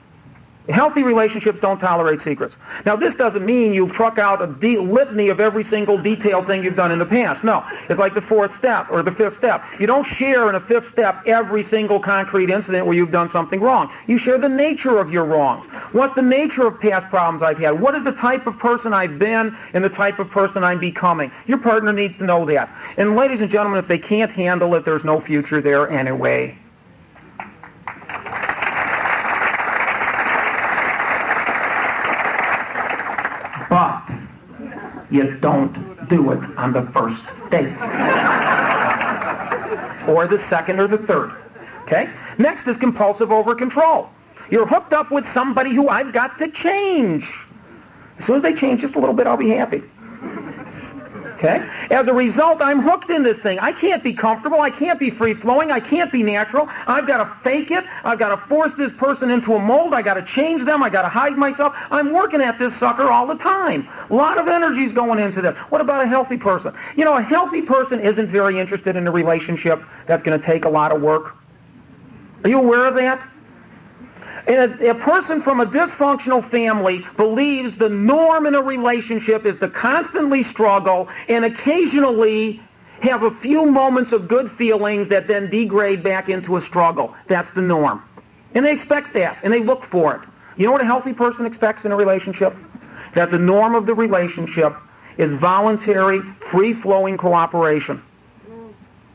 Healthy relationships don't tolerate secrets. Now, this doesn't mean you truck out a litany of every single detailed thing you've done in the past. No. It's like the fourth step or the fifth step. You don't share in a fifth step every single concrete incident where you've done something wrong. You share the nature of your wrongs. What's the nature of past problems I've had? What is the type of person I've been and the type of person I'm becoming? Your partner needs to know that. And ladies and gentlemen, if they can't handle it, there's no future there anyway. But you don't do it on the first date. Or the second or the third. Okay? Next is compulsive over-control. You're hooked up with somebody who I've got to change. As soon as they change just a little bit, I'll be happy. Okay? As a result, I'm hooked in this thing. I can't be comfortable. I can't be free-flowing. I can't be natural. I've got to fake it. I've got to force this person into a mold. I've got to change them. I've got to hide myself. I'm working at this sucker all the time. A lot of energy is going into this. What about a healthy person? You know, a healthy person isn't very interested in a relationship that's going to take a lot of work. Are you aware of that? And a person from a dysfunctional family believes the norm in a relationship is to constantly struggle and occasionally have a few moments of good feelings that then degrade back into a struggle. That's the norm. And they expect that, and they look for it. You know what a healthy person expects in a relationship? That the norm of the relationship is voluntary, free-flowing cooperation.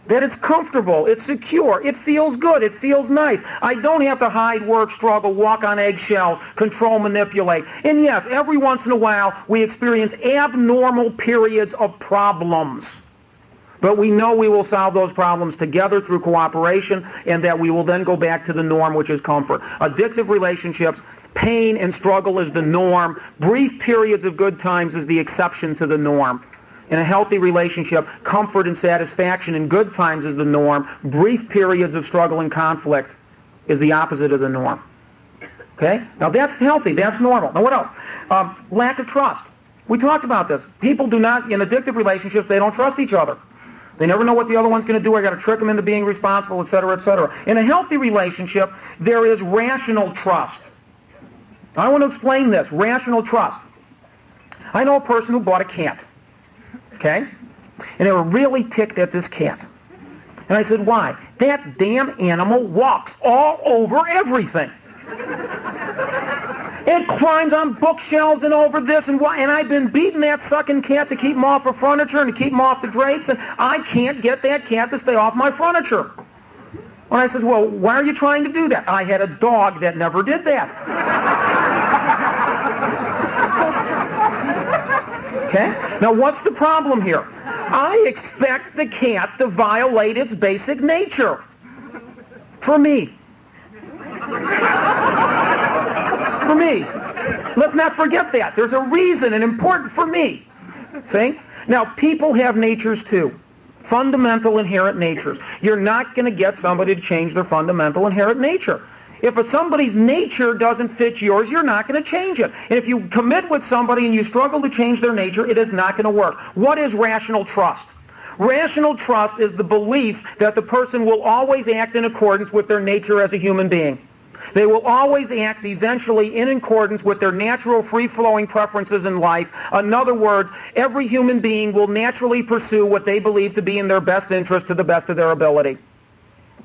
That it's comfortable, it's secure, it feels good, it feels nice. I don't have to hide, work, struggle, walk on eggshells, control, manipulate. And yes, every once in a while we experience abnormal periods of problems. But we know we will solve those problems together through cooperation, and that we will then go back to the norm, which is comfort. Addictive relationships, pain and struggle is the norm. Brief periods of good times is the exception to the norm. In a healthy relationship, comfort and satisfaction in good times is the norm. Brief periods of struggle and conflict is the opposite of the norm. Okay? Now that's healthy. That's normal. Now what else? Lack of trust. We talked about this. People do not, in addictive relationships, they don't trust each other. They never know what the other one's going to do. I got to trick them into being responsible, etc., etc. In a healthy relationship, there is rational trust. I want to explain this. Rational trust. I know a person who bought a cat. Okay? And they were really ticked at this cat. And I said, why? That damn animal walks all over everything. It climbs on bookshelves and over this and why. And I've been beating that fucking cat to keep him off of furniture and to keep him off the drapes, and I can't get that cat to stay off my furniture. And I said, well, why are you trying to do that? I had a dog that never did that. Okay? Now, what's the problem here? I expect the cat to violate its basic nature. For me. For me. Let's not forget that. There's a reason and important for me. See? Now, people have natures too. Fundamental inherent natures. You're not going to get somebody to change their fundamental inherent nature. If somebody's nature doesn't fit yours, you're not going to change it. And if you commit with somebody and you struggle to change their nature, it is not going to work. What is rational trust? Rational trust is the belief that the person will always act in accordance with their nature as a human being. They will always act eventually in accordance with their natural free-flowing preferences in life. In other words, every human being will naturally pursue what they believe to be in their best interest to the best of their ability.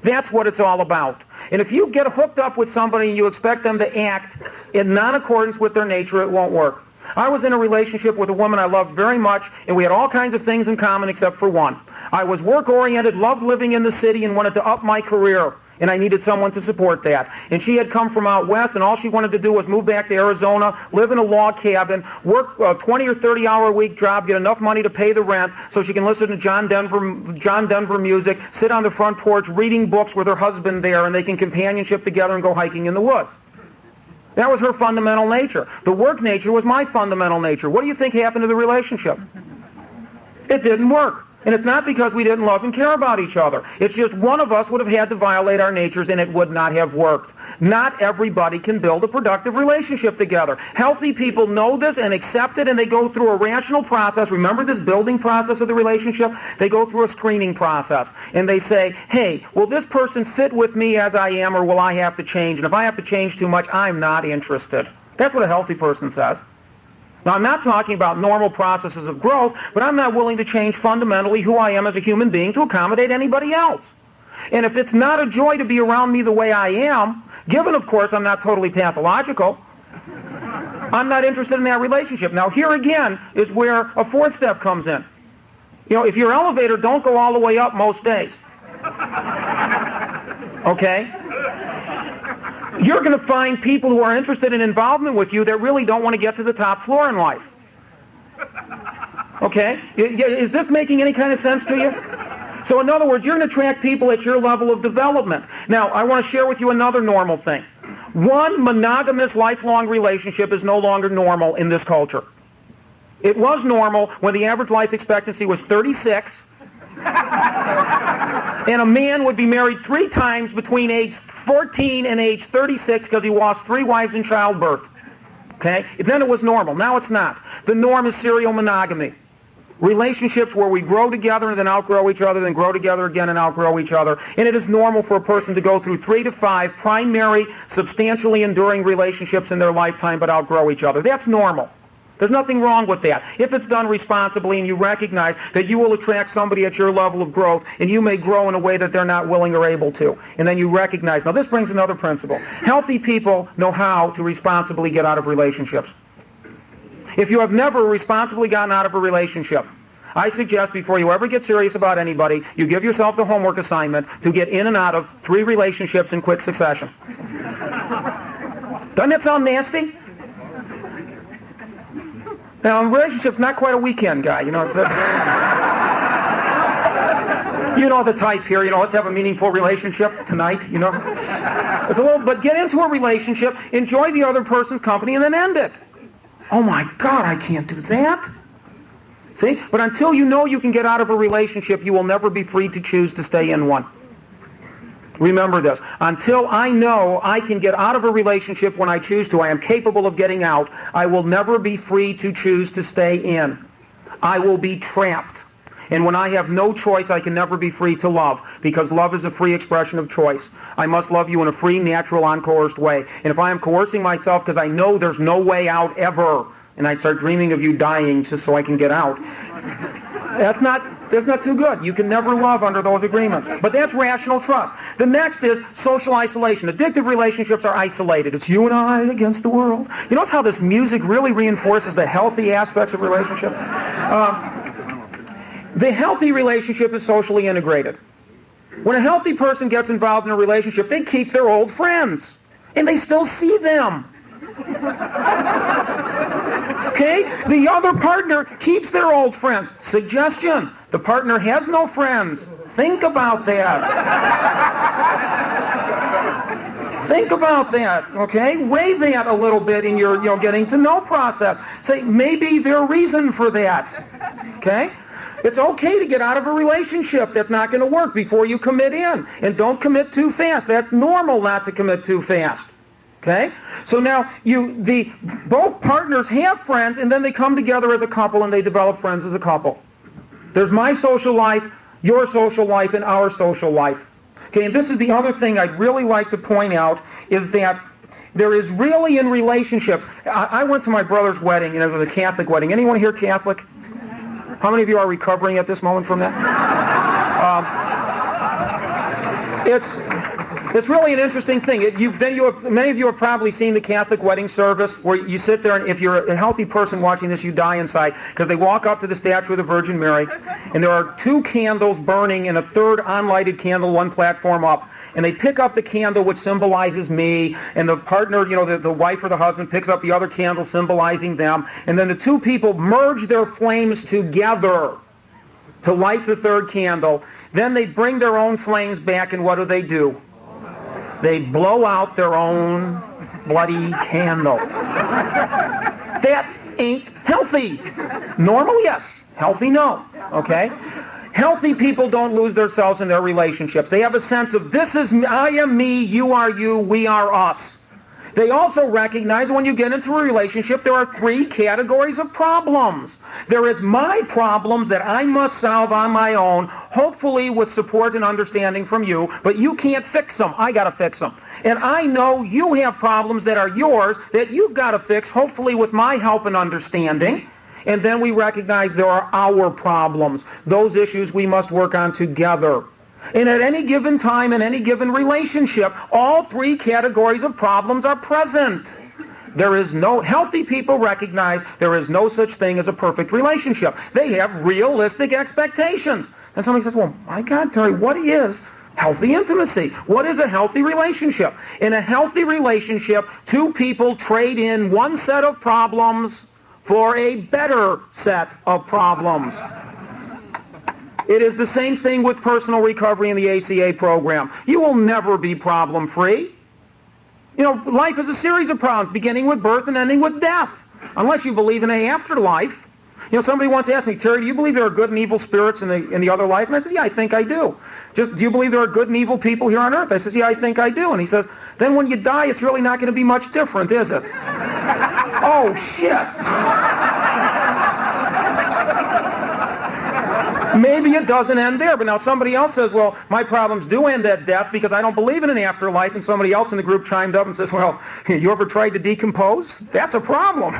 That's what it's all about. And if you get hooked up with somebody and you expect them to act in non-accordance with their nature, it won't work. I was in a relationship with a woman I loved very much, and we had all kinds of things in common except for one. I was work-oriented, loved living in the city, and wanted to up my career, and I needed someone to support that. And she had come from out west, and all she wanted to do was move back to Arizona, live in a log cabin, work a 20 or 30-hour-a-week job, get enough money to pay the rent so she can listen to John Denver music, sit on the front porch reading books with her husband there, and they can companionship together and go hiking in the woods. That was her fundamental nature. The work nature was my fundamental nature. What do you think happened to the relationship? It didn't work. And it's not because we didn't love and care about each other. It's just one of us would have had to violate our natures and it would not have worked. Not everybody can build a productive relationship together. Healthy people know this and accept it, and they go through a rational process. Remember this building process of the relationship? They go through a screening process. And they say, hey, will this person fit with me as I am, or will I have to change? And if I have to change too much, I'm not interested. That's what a healthy person says. Now, I'm not talking about normal processes of growth, but I'm not willing to change fundamentally who I am as a human being to accommodate anybody else. And if it's not a joy to be around me the way I am, given, of course, I'm not totally pathological, I'm not interested in that relationship. Now, here again is where a fourth step comes in. You know, if your elevator don't go all the way up most days, okay, you're going to find people who are interested in involvement with you that really don't want to get to the top floor in life. Okay? Is this making any kind of sense to you? So in other words, you're going to attract people at your level of development. Now, I want to share with you another normal thing. One monogamous lifelong relationship is no longer normal in this culture. It was normal when the average life expectancy was 36, and a man would be married 3 times between age 14 and age 36 because he lost 3 wives in childbirth. Okay? Then it was normal. Now it's not. The norm is serial monogamy. Relationships where we grow together and then outgrow each other, then grow together again and outgrow each other. And it is normal for a person to go through 3 to 5 primary, substantially enduring relationships in their lifetime but outgrow each other. That's normal. There's nothing wrong with that. If it's done responsibly and you recognize that you will attract somebody at your level of growth and you may grow in a way that they're not willing or able to. And then you recognize. Now this brings another principle. Healthy people know how to responsibly get out of relationships. If you have never responsibly gotten out of a relationship, I suggest before you ever get serious about anybody, you give yourself the homework assignment to get in and out of 3 relationships in quick succession. Doesn't that sound nasty? Now, a relationship's not quite a weekend guy, you know. You know the type here, you know, let's have a meaningful relationship tonight, you know. It's a little, but get into a relationship, enjoy the other person's company, and then end it. Oh my God, I can't do that. See? But until you know you can get out of a relationship, you will never be free to choose to stay in one. Remember this. Until I know I can get out of a relationship when I choose to, I am capable of getting out, I will never be free to choose to stay in. I will be trapped. And when I have no choice, I can never be free to love, because love is a free expression of choice. I must love you in a free, natural, uncoerced way. And if I am coercing myself because I know there's no way out ever, and I start dreaming of you dying just so I can get out, that's not too good. You can never love under those agreements. But that's rational trust. The next is social isolation. Addictive relationships are isolated. It's you and I against the world. You notice how this music really reinforces the healthy aspects of relationships? The healthy relationship is socially integrated. When a healthy person gets involved in a relationship, they keep their old friends. And they still see them. Okay? The other partner keeps their old friends. Suggestion: the partner has no friends. Think about that. Think about that, okay? Weigh that a little bit in your getting to know process. Say, maybe there's a reason for that. Okay? It's okay to get out of a relationship that's not going to work before you commit in. And don't commit too fast. That's normal not to commit too fast. Okay? So now both partners have friends, and then they come together as a couple and they develop friends as a couple. There's my social life, your social life, and our social life. Okay, and this is the other thing I'd really like to point out, is that there is really in relationships. I went to my brother's wedding, and it was a Catholic wedding. Anyone here Catholic? How many of you are recovering at this moment from that? It's really an interesting thing. Many of you have probably seen the Catholic wedding service where you sit there, and if you're a healthy person watching this, you die inside, because they walk up to the statue of the Virgin Mary, and there are 2 candles burning and a third unlighted candle, 1 platform up, and they pick up the candle which symbolizes me, and the partner, the wife or the husband, picks up the other candle symbolizing them, and then the 2 people merge their flames together to light the 3rd candle. Then they bring their own flames back, and what do? They blow out their own bloody candle. That ain't healthy. Normal, yes. Healthy, no. Okay? Healthy people don't lose themselves in their relationships. They have a sense of, I am me, you are you, we are us. They also recognize when you get into a relationship, there are 3 categories of problems. There is my problems that I must solve on my own, hopefully with support and understanding from you, but you can't fix them. I got to fix them. And I know you have problems that are yours that you've got to fix, hopefully with my help and understanding. And then we recognize there are our problems, those issues we must work on together. And at any given time, in any given relationship, all 3 categories of problems are present. Healthy people recognize there is no such thing as a perfect relationship. They have realistic expectations. And somebody says, well, my God, Terry, what is healthy intimacy? What is a healthy relationship? In a healthy relationship, 2 people trade in 1 set of problems for a better set of problems. It is the same thing with personal recovery in the ACA program. You will never be problem-free. Life is a series of problems, beginning with birth and ending with death, unless you believe in an afterlife. Somebody once asked me, Terry, do you believe there are good and evil spirits in the other life? And I said, yeah, I think I do. Do you believe there are good and evil people here on earth? I said, yeah, I think I do. And he says, then when you die, it's really not going to be much different, is it? Oh, shit. Maybe it doesn't end there, but now somebody else says, well, my problems do end at death because I don't believe in an afterlife, and somebody else in the group chimed up and says, well, you ever tried to decompose? That's a problem.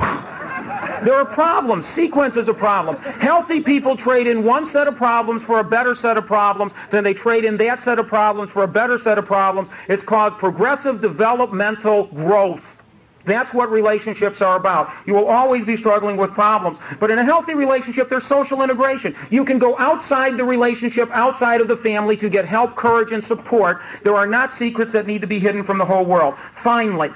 There are problems, sequences of problems. Healthy people trade in 1 set of problems for a better set of problems, then they trade in that set of problems for a better set of problems. It's called progressive developmental growth. That's what relationships are about. You will always be struggling with problems. But in a healthy relationship, there's social integration. You can go outside the relationship, outside of the family, to get help, courage, and support. There are not secrets that need to be hidden from the whole world. Finally,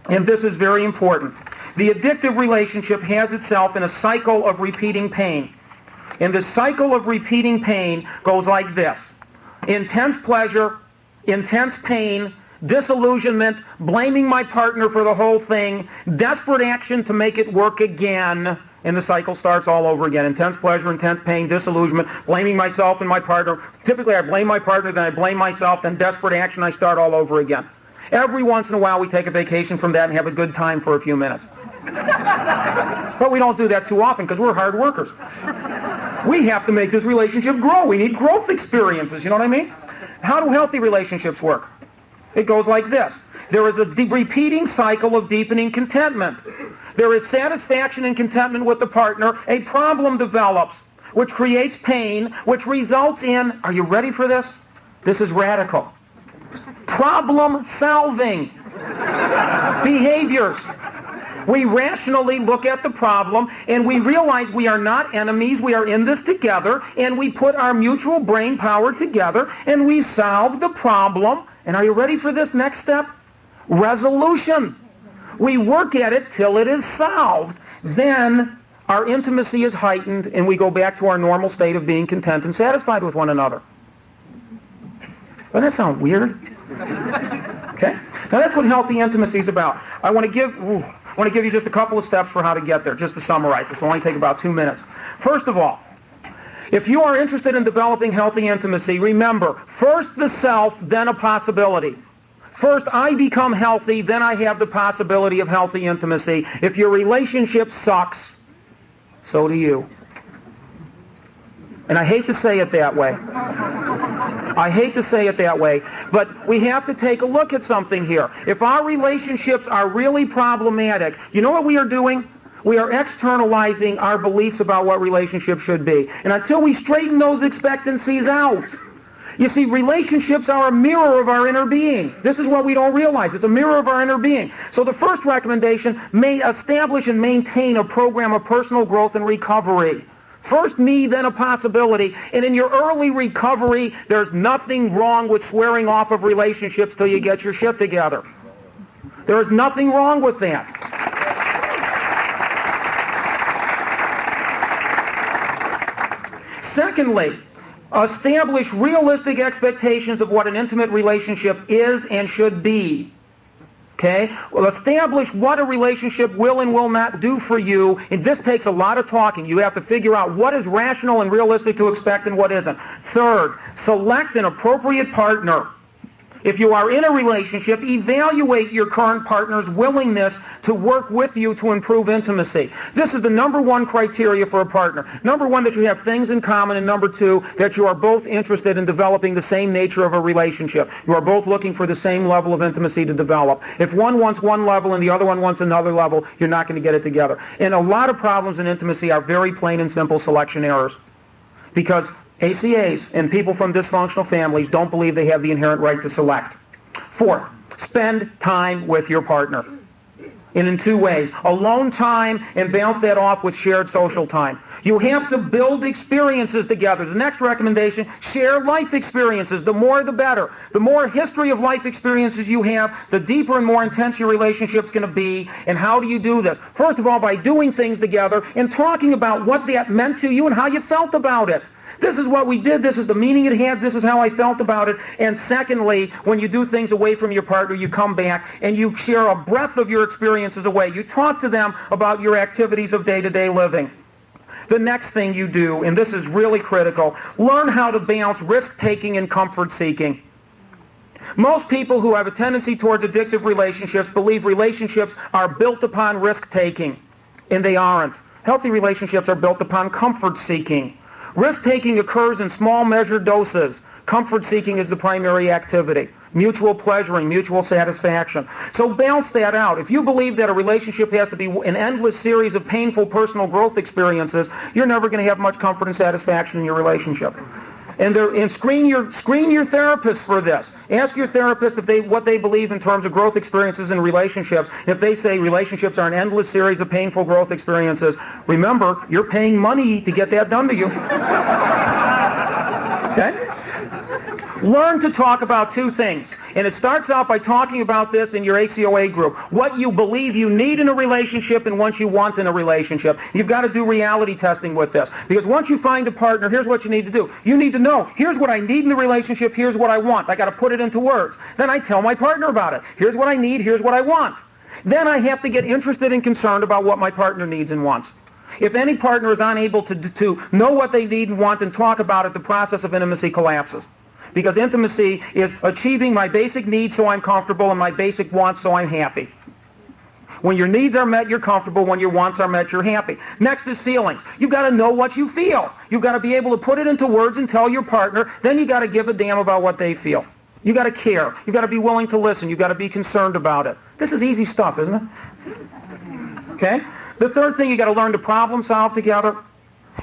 and this is very important, the addictive relationship has itself in a cycle of repeating pain. And the cycle of repeating pain goes like this: intense pleasure, intense pain, disillusionment, blaming my partner for the whole thing, desperate action to make it work again, and the cycle starts all over again. Intense pleasure, intense pain, disillusionment, blaming myself and my partner. Typically I blame my partner, then I blame myself, then desperate action, I start all over again. Every once in a while we take a vacation from that and have a good time for a few minutes. But we don't do that too often because we're hard workers. We have to make this relationship grow. We need growth experiences, you know what I mean? How do healthy relationships work? It goes like this. There is a repeating cycle of deepening contentment. There is satisfaction and contentment with the partner. A problem develops, which creates pain, which results in, are you ready for this? This is radical. Problem solving behaviors. We rationally look at the problem and we realize we are not enemies, we are in this together, and we put our mutual brain power together and we solve the problem. And are you ready for this next step? Resolution. We work at it till it is solved. Then our intimacy is heightened and we go back to our normal state of being content and satisfied with one another. Doesn't that sound weird? Okay? Now that's what healthy intimacy is about. I want to give you just a couple of steps for how to get there, just to summarize. This will only take about 2 minutes. First of all, if you are interested in developing healthy intimacy, remember, first the self, then a possibility. First I become healthy, then I have the possibility of healthy intimacy. If your relationship sucks, so do you. And I hate to say it that way. I hate to say it that way, but we have to take a look at something here. If our relationships are really problematic, you know what we are doing? We are externalizing our beliefs about what relationships should be. And until we straighten those expectancies out, you see, relationships are a mirror of our inner being. This is what we don't realize. It's a mirror of our inner being. So the first recommendation, may establish and maintain a program of personal growth and recovery. First me, then a possibility. And in your early recovery, there's nothing wrong with swearing off of relationships till you get your shit together. There is nothing wrong with that. Secondly, establish realistic expectations of what an intimate relationship is and should be. Okay? Well, establish what a relationship will and will not do for you, and this takes a lot of talking. You have to figure out what is rational and realistic to expect and what isn't. Third, select an appropriate partner. If you are in a relationship, evaluate your current partner's willingness to work with you to improve intimacy. This is the number one criteria for a partner. Number one, that you have things in common, and number two, that you are both interested in developing the same nature of a relationship. You are both looking for the same level of intimacy to develop. If one wants one level and the other one wants another level, you're not going to get it together. And a lot of problems in intimacy are very plain and simple selection errors. Because ACAs and people from dysfunctional families don't believe they have the inherent right to select. Fourth, spend time with your partner. And in two ways. Alone time, and bounce that off with shared social time. You have to build experiences together. The next recommendation, share life experiences. The more the better. The more history of life experiences you have, the deeper and more intense your relationship's going to be. And how do you do this? First of all, by doing things together and talking about what that meant to you and how you felt about it. This is what we did, this is the meaning it had, this is how I felt about it. And secondly, when you do things away from your partner, you come back and you share a breadth of your experiences away. You talk to them about your activities of day-to-day living. The next thing you do, and this is really critical, learn how to balance risk-taking and comfort-seeking. Most people who have a tendency towards addictive relationships believe relationships are built upon risk-taking, and they aren't. Healthy relationships are built upon comfort-seeking. Risk-taking occurs in small measured doses. Comfort-seeking is the primary activity. Mutual pleasuring, mutual satisfaction. So balance that out. If you believe that a relationship has to be an endless series of painful personal growth experiences, you're never going to have much comfort and satisfaction in your relationship. And screen your therapist for this. Ask your therapist what they believe in terms of growth experiences in relationships. If they say relationships are an endless series of painful growth experiences, remember, you're paying money to get that done to you. Okay? Learn to talk about two things. And it starts out by talking about this in your ACOA group. What you believe you need in a relationship and what you want in a relationship. You've got to do reality testing with this. Because once you find a partner, here's what you need to do. You need to know, here's what I need in the relationship, here's what I want. I got to put it into words. Then I tell my partner about it. Here's what I need, here's what I want. Then I have to get interested and concerned about what my partner needs and wants. If any partner is unable to know what they need and want and talk about it, the process of intimacy collapses. Because intimacy is achieving my basic needs so I'm comfortable and my basic wants so I'm happy. When your needs are met, you're comfortable. When your wants are met, you're happy. Next is feelings. You've got to know what you feel. You've got to be able to put it into words and tell your partner. Then you've got to give a damn about what they feel. You've got to care. You've got to be willing to listen. You've got to be concerned about it. This is easy stuff, isn't it? Okay? The third thing, you've got to learn to problem solve together.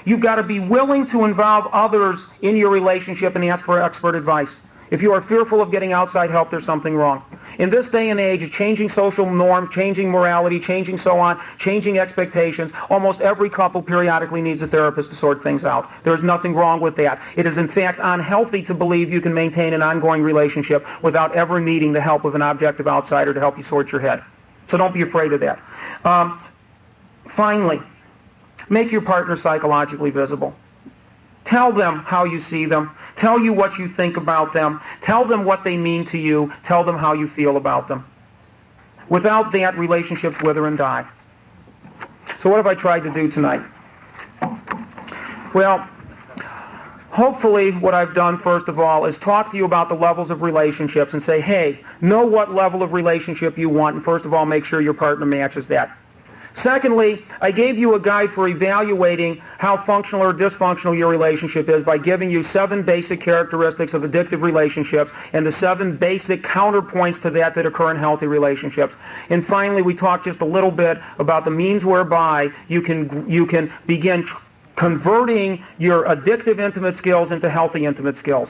You've got to be willing to involve others in your relationship and ask for expert advice. If you are fearful of getting outside help, there's something wrong. In this day and age, changing social norms, changing morality, changing so on, changing expectations, almost every couple periodically needs a therapist to sort things out. There's nothing wrong with that. It is in fact unhealthy to believe you can maintain an ongoing relationship without ever needing the help of an objective outsider to help you sort your head. So don't be afraid of that. Finally, make your partner psychologically visible. Tell them how you see them. Tell you what you think about them. Tell them what they mean to you. Tell them how you feel about them. Without that, relationships wither and die. So what have I tried to do tonight? Well, hopefully what I've done, first of all, is talk to you about the levels of relationships and say, hey, know what level of relationship you want, and first of all, make sure your partner matches that. Secondly, I gave you a guide for evaluating how functional or dysfunctional your relationship is by giving you 7 basic characteristics of addictive relationships and the 7 basic counterpoints to that occur in healthy relationships. And finally, we talked just a little bit about the means whereby you can begin converting your addictive intimate skills into healthy intimate skills.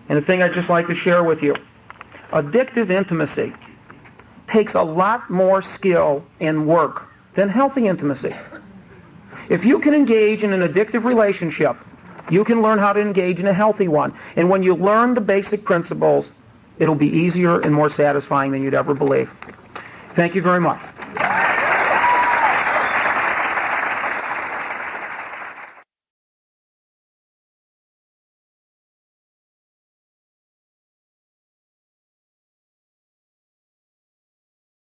And the thing I'd just like to share with you, addictive intimacy takes a lot more skill and work than healthy intimacy. If you can engage in an addictive relationship, you can learn how to engage in a healthy one. And when you learn the basic principles, it'll be easier and more satisfying than you'd ever believe. Thank you very much.